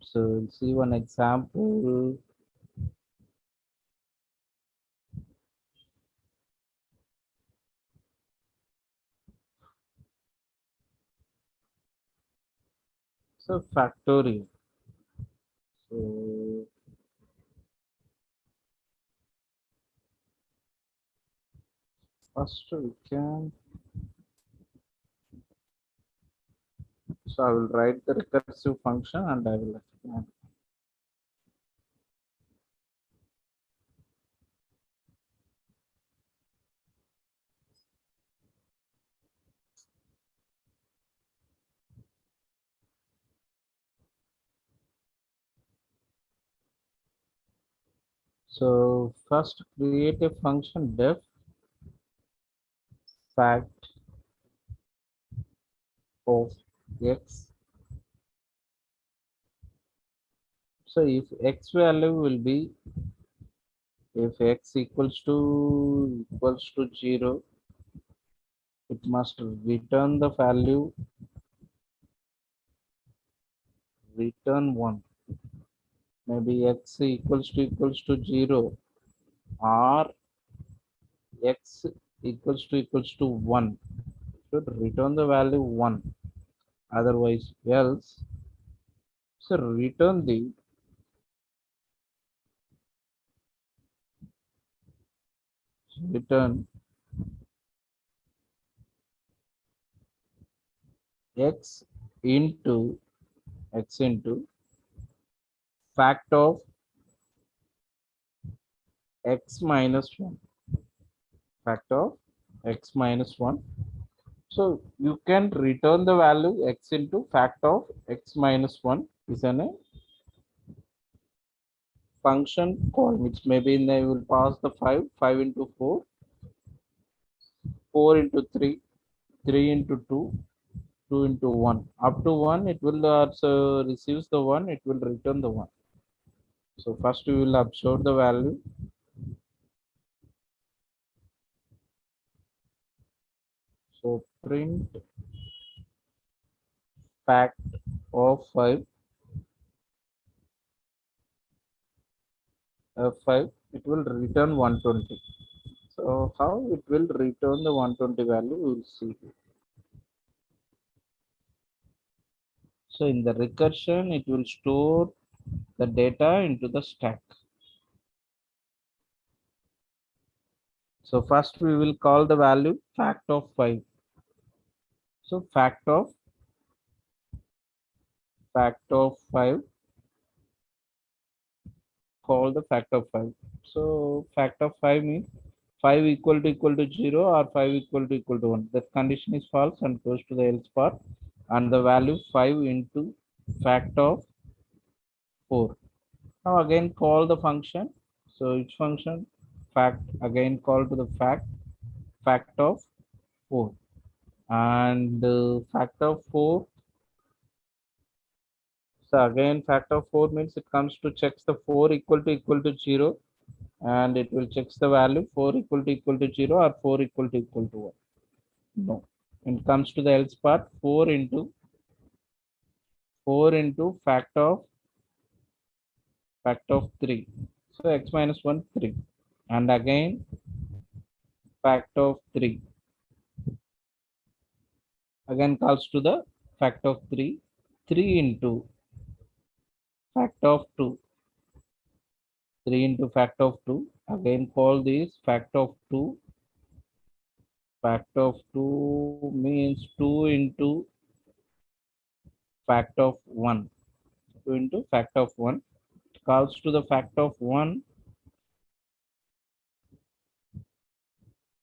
So we'll see one example. So factorial. So first we can, so I will write the recursive function and I will explain. So first create a function def fact of x. So if x value will be, if x equals to 0, it must return the value, return 1. Maybe x equals to 0 or x equals to 1 should return the value 1. Otherwise else, so return x into fact of x minus 1, fact of x minus 1. So you can return the value x into fact of x minus 1 is a function call, which maybe they will pass the 5 into 4, 4 into 3, 3 into 2, 2 into 1. Up to 1, it will also receives the 1, it will return the 1. So first we will observe the value. So print fact of 5, 5, it will return 120. So how it will return the 120 value, we will see. So in the recursion, it will store the data into the stack. So first we will call the value fact of 5. So fact of 5, call the fact of 5. So fact of 5 means 5 equal to 0 or 5 equal to 1. That condition is false and goes to the else part, and the value 5 into fact of 4. Now again call the function. So each function fact again call to the fact of 4, and fact of 4. So again fact of 4 means it comes to checks the 4 equal to 0, and it will checks the value 4 equal to 0 or 4 equal to 1. No. When it comes to the else part, 4 into fact of 3. So x minus 1 3, and again fact of 3 again calls to the fact of 3. 3 into fact of 2. 3 into fact of 2 again call this fact of 2. Fact of 2 means 2 into fact of 1. 2 into fact of 1 calls to the fact of 1.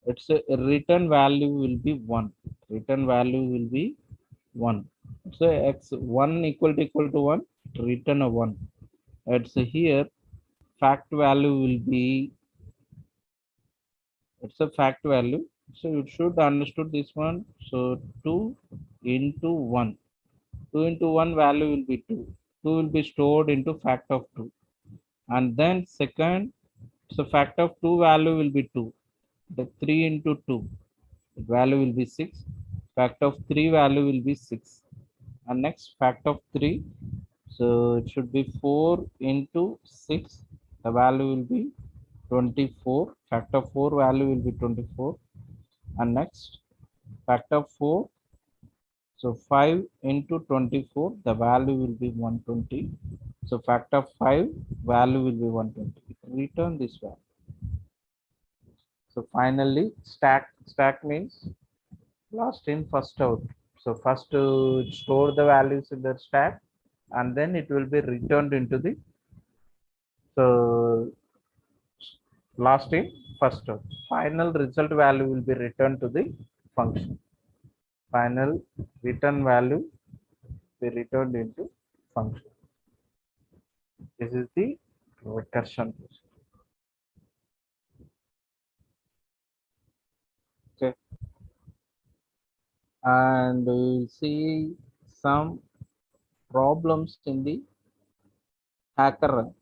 Its return value will be 1. Return value will be 1. So x 1 equal to 1, return a 1. It's here fact value will be, it's a fact value. So you should understood this one. So 2 into 1. 2 into 1 value will be 2. 2 will be stored into fact of 2. And then second, so fact of 2 value will be 2. The 3 into 2 value will be 6. Fact of 3 value will be 6. And next fact of 3. So it should be 4 into 6. The value will be 24. Fact of 4 value will be 24. And next fact of 4. So 5 into 24. The value will be 120. So fact of 5 value will be 120. Return this value. So finally stack means last in first out. So first to store the values in the stack, and then it will be returned into the, so last in first out. Final result value will be returned to the function. Final return value be returned into function. This is the recursion. Okay, and we'll see some problems in the hacker run.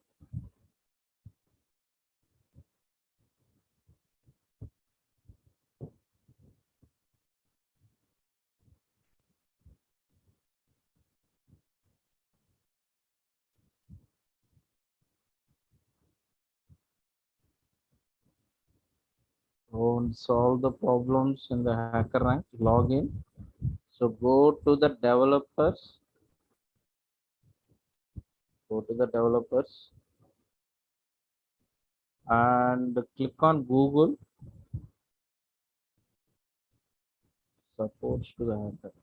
Won't solve the problems in the hacker rank. Login. So go to the developers. Go to the developers and click on Google supports to the hacker.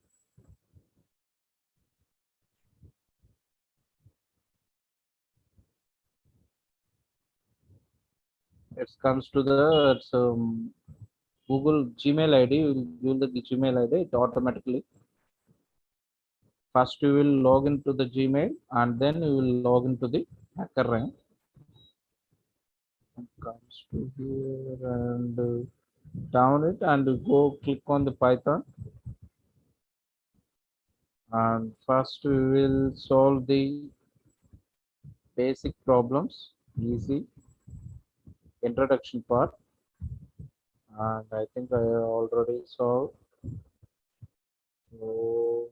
It comes to the Google Gmail ID. You will give the Gmail ID. It automatically. First you will log into the Gmail and then you will log into the hacker rank. It comes to here and down it and go click on the Python. And first we will solve the basic problems, easy introduction part, and I think I already solved. So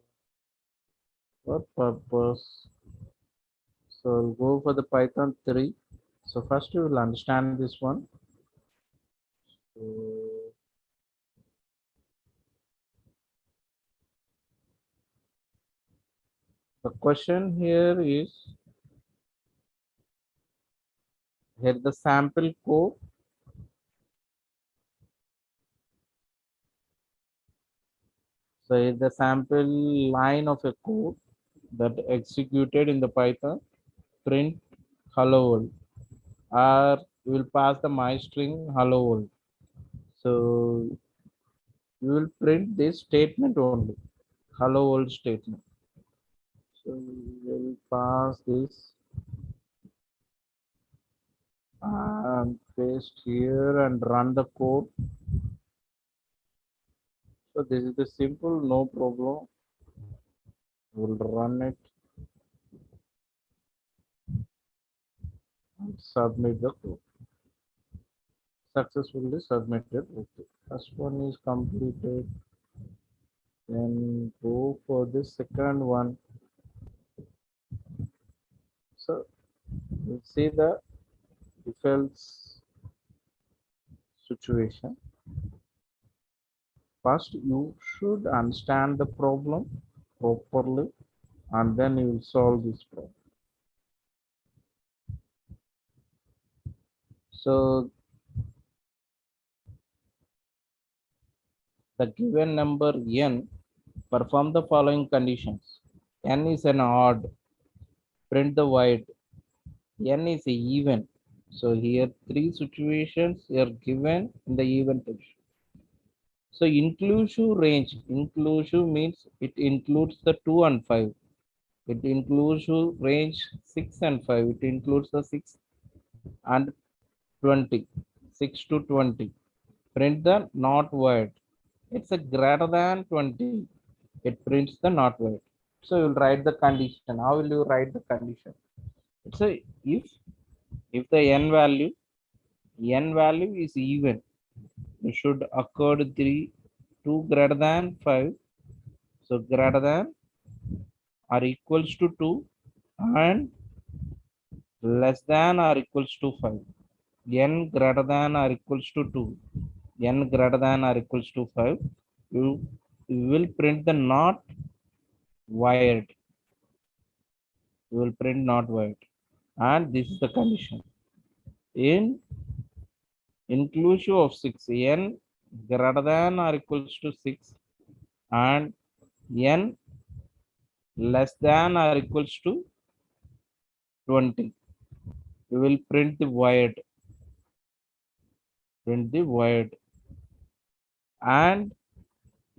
what purpose? So I'll go for the Python 3. So first you will understand this one. So the question here is, here the sample code. So here the sample line of a code that executed in the Python, print hello world, or we will pass the my string hello world. So you will print this statement only, hello world statement. So we will pass this and paste here and run the code. So this is the simple, no problem. We'll run it and submit the code. Successfully submitted. Okay. First one is completed. Then go for the second one. So we'll see the if else situation. First, you should understand the problem properly and then you will solve this problem. So the given number n, perform the following conditions. N is an odd, print the void. N is even. So here three situations are given in the even position. So inclusive range, inclusive means it includes the 2 and 5. It includes range 6 and 5. It includes the 6 and 20. 6 to 20. Print the not void. It's a greater than 20. It prints the not void. So you'll write the condition. How will you write the condition? It's a if the n value is even, it should occur 3 2 greater than 5. So greater than or equals to 2 and less than or equals to 5. N greater than or equals to 2. N greater than or equals to 5. You will print the not void. You will print not void. And this is the condition. In inclusive of 6, n greater than or equals to 6 and n less than or equals to 20. You will print the void. Print the void. And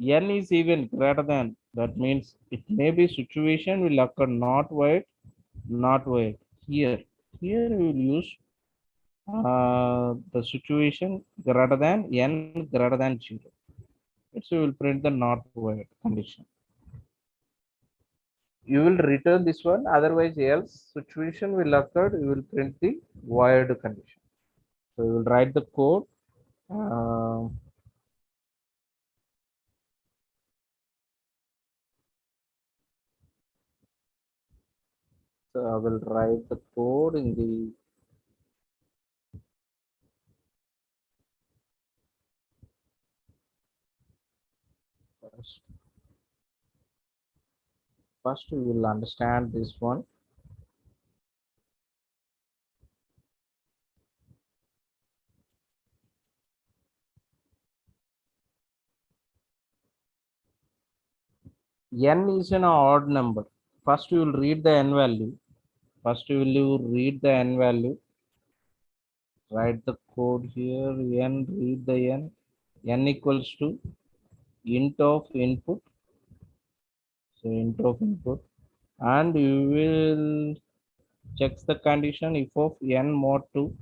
n is even greater than. That means it may be situation will occur not void, not void. Here we will use the situation greater than n greater than 0. So we will print the not void condition. You will return this one, otherwise else situation will occur, you will print the void condition. So we will write the code. So I will write the code in the first we will understand this one. N is an odd number. First you will read the n value. First you will read the n value. Write the code here. N, read the n. N equals to int of input. So int of input. And you will check the condition if of n mod 2.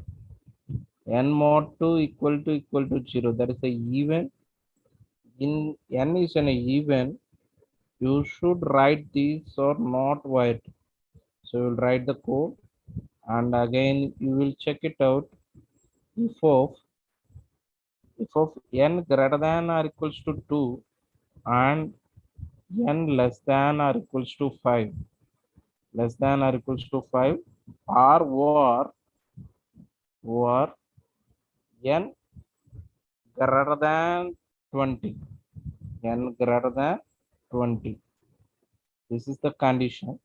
N mod 2 equal to 0. That is a even. In n is an even. You should write these or not void. So you will write the code and again you will check it out if of n greater than or equals to 2 and n less than or equals to 5, less than or equals to 5 or n greater than 20, n greater than 20. This is the condition.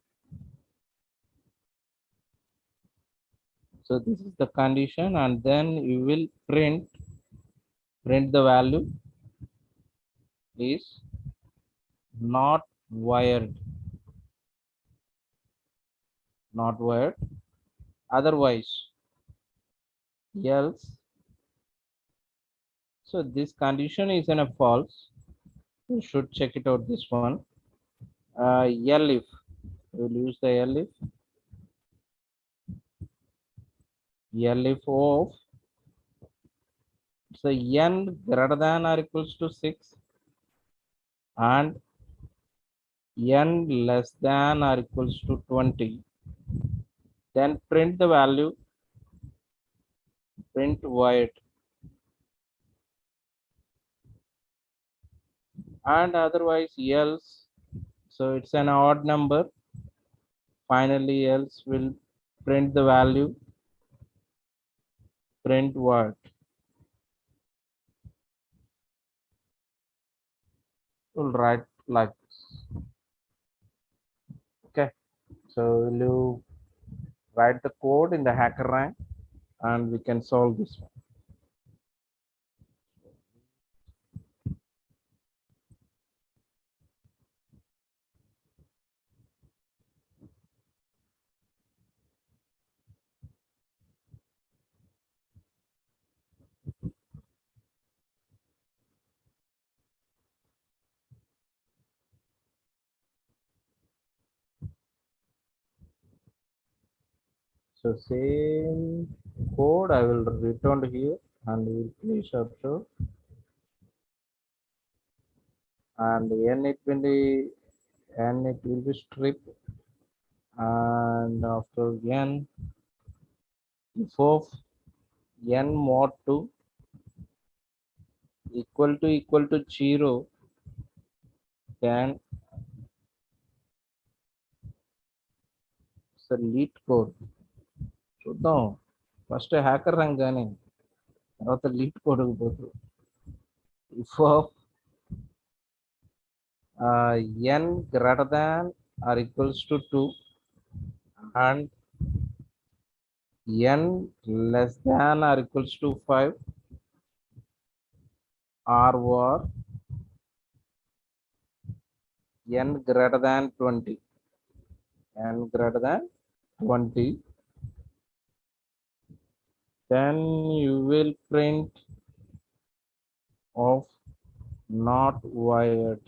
So this is the condition and then you will print the value is not wired, not wired, otherwise else So this condition is in a false. You should check it out. This one. Elif. We'll use the elif. Elif of, so n greater than or equals to 6 and n less than or equals to 20. Then print the value, print void, and otherwise else. So it's an odd number. Finally, else will print the value, print void. We'll write like this. Okay. So will you write the code in the HackerRank and we can solve this one. So same code I will return here and we will please observe, and n it will be stripped, and after n, if of n mod 2 equal to 0, then it's a lead code. చూద్దాం first hacker రంగ్ కానీ తర్వాత lead code పోతుంది. If of n greater than or equals to 2 and n less than or equals to 5 or n greater than 20, n greater than 20, then you will print of not wired.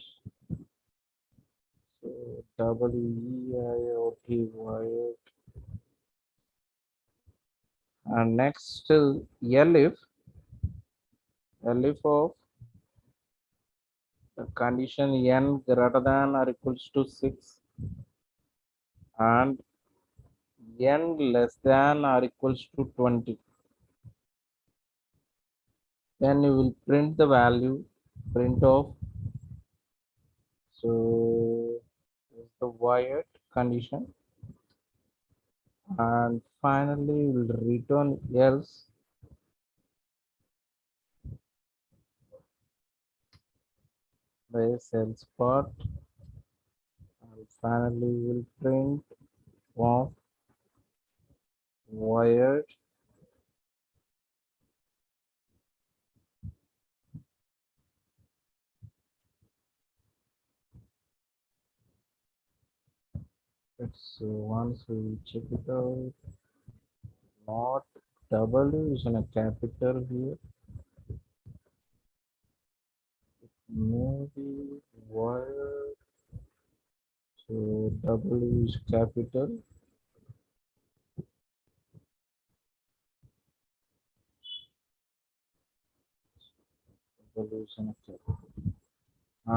So WEIOT wired. And next elif of the condition n greater than or equals to 6 and n less than or equals to 20. Then you will print the value, print of, so is the void condition, and finally we will return else. This else part, and finally we will print of void it's once we check it out, not W is in a capital here, maybe void, so W is capital, W is in a capital,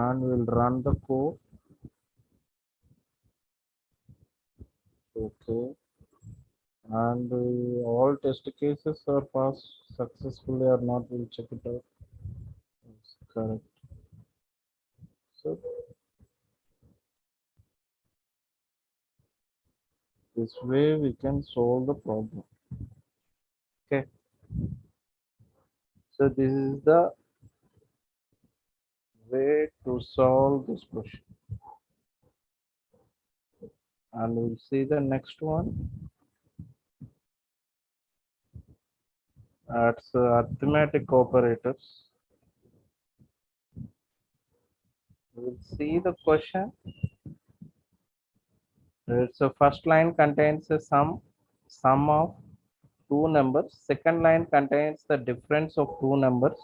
and we'll run the code. Okay, and all test cases are passed successfully or not, we'll check it out. It's correct. So this way we can solve the problem. Okay, so this is the way to solve this question, and we'll see the next one. That's arithmetic operators. We'll see the question. So first line contains a sum of two numbers. Second line contains the difference of two numbers.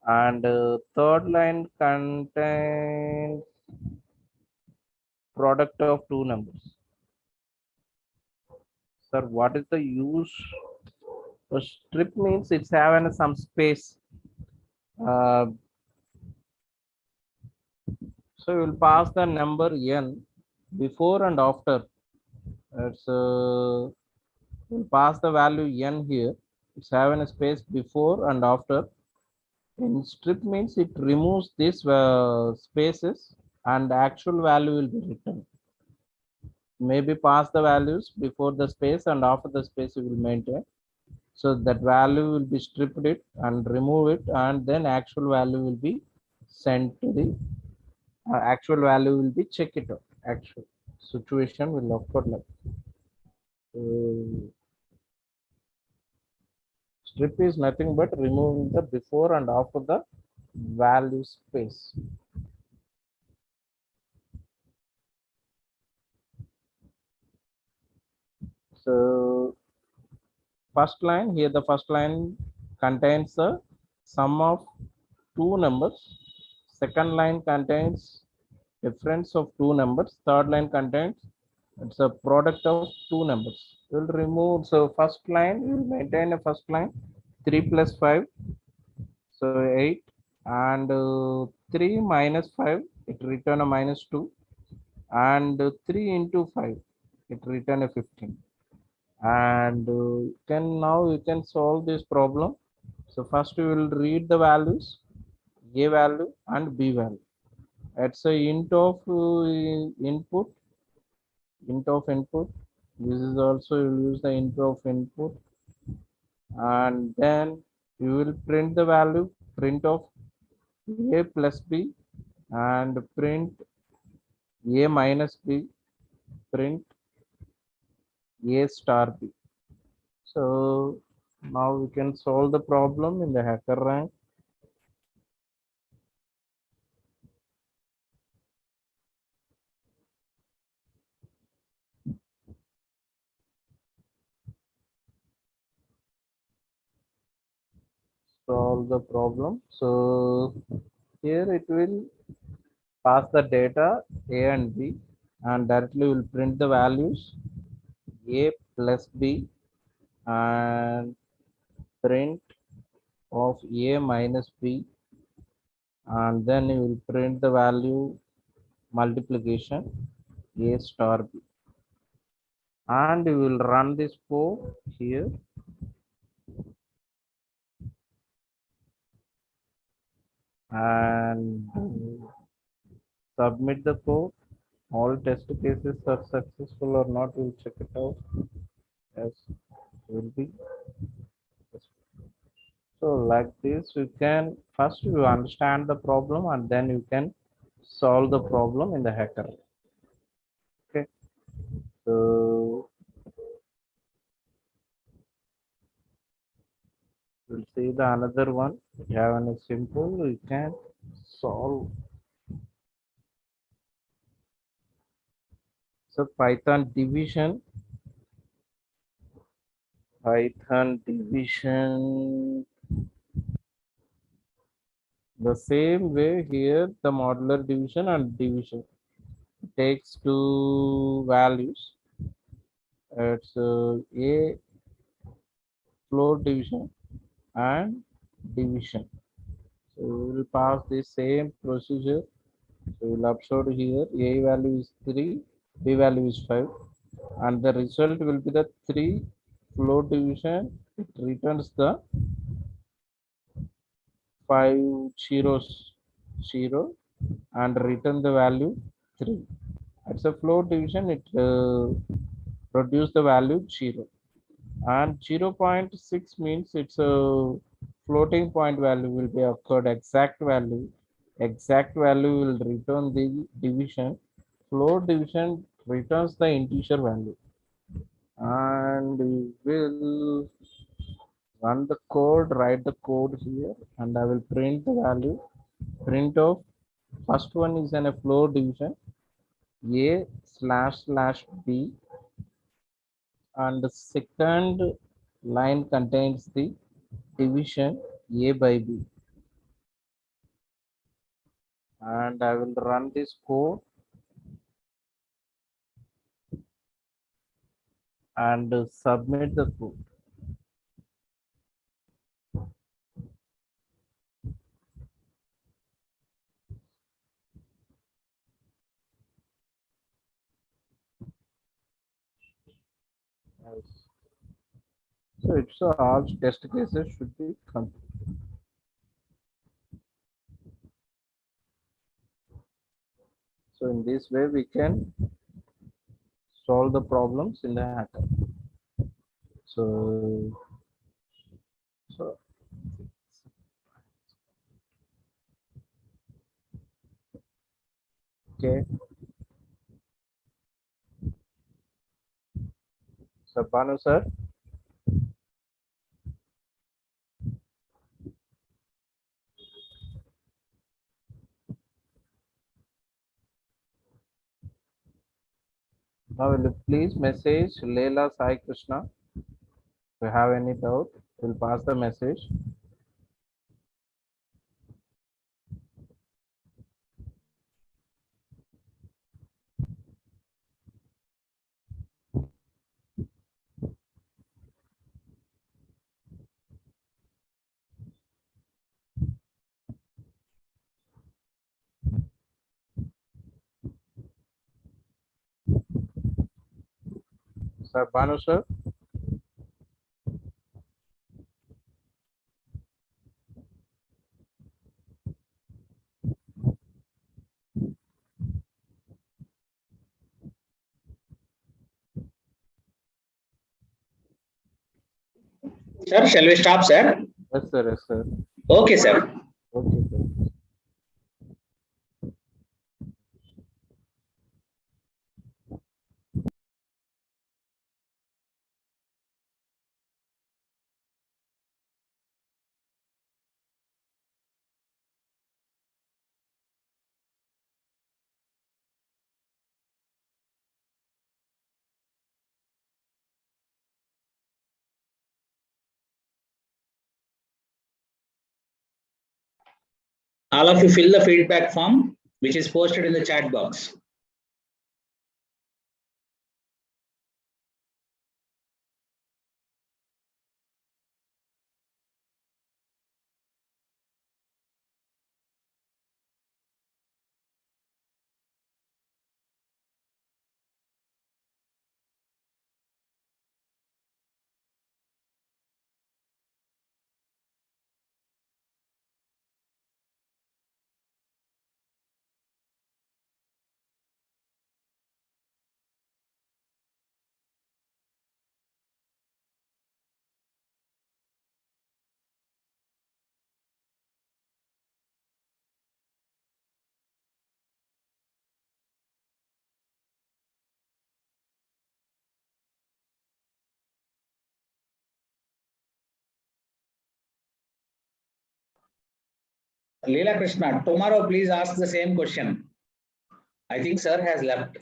and third line contains product of two numbers. Sir, what is the use? So strip means it's having some space. Uh, so you will pass the number n before and after. It's we'll pass the value n here. It's having a space before and after. In strip means it removes these spaces and actual value will be written. Maybe pass the values before the space and after the space you will maintain. So that value will be stripped it and remove it, and then actual value will be sent to the actual value will be check it out. Actual situation will occur like strip is nothing but removing the before and after the value space. So first line here, the first line contains the sum of two numbers. Second line contains difference of two numbers. Third line contains it's a product of two numbers. We'll remove, so first line we'll maintain a first line 3 plus 5, so 8, and 3 minus 5 it return a minus 2, and 3 into 5 it return a 15. And can now you can solve this problem. So first we will read the values, a value and b value. It's a int of input, int of input. This is also you will use the int of input, and then you will print the value, print of a plus b, and print a minus b, print a star b. So now we can solve the problem in the HackerRank. Solve the problem. So here it will pass the data a and b, and directly will print the values a plus b and print of a minus b, and then you will print the value multiplication a star b, and you will run this code here, and submit the code. All test cases are successful or not, we'll check it out. Yes, will be. So like this, you can first you understand the problem and then you can solve the problem in the hacker. Okay. So we'll see the another one. If you have any simple, you can solve. So Python division, the same way here, the modular division and division takes two values. It's a floor division and division. So we will pass the same procedure. So we'll upload here a value is 3, b value is 5, and the result will be the 3 float division. It returns the 5 zeros 0 and return the value 3. It's a float division, it produce the value 0, and 0.6 means it's a floating point value will be occurred. Exact value will return the division. Float division returns the integer value, and we will run the code, write the code here, and I will print the value. Print of first one is in a floor division a slash slash b, and the second line contains the division a by b. and I will run this code and submit the code. Yes. So it's all test cases should be complete. So in this way we can solve the problems in the hacker. So okay. So Banu sir, now will you please message Leela Sai Krishna. If you have any doubt, we'll pass the message. Sir Banu sir. Sir, shall we stop, sir? Yes sir, yes sir. Okay, sir. Okay sir. All of you fill the feedback form, which is posted in the chat box. Leela Krishna, tomorrow please ask the same question. I think sir has left.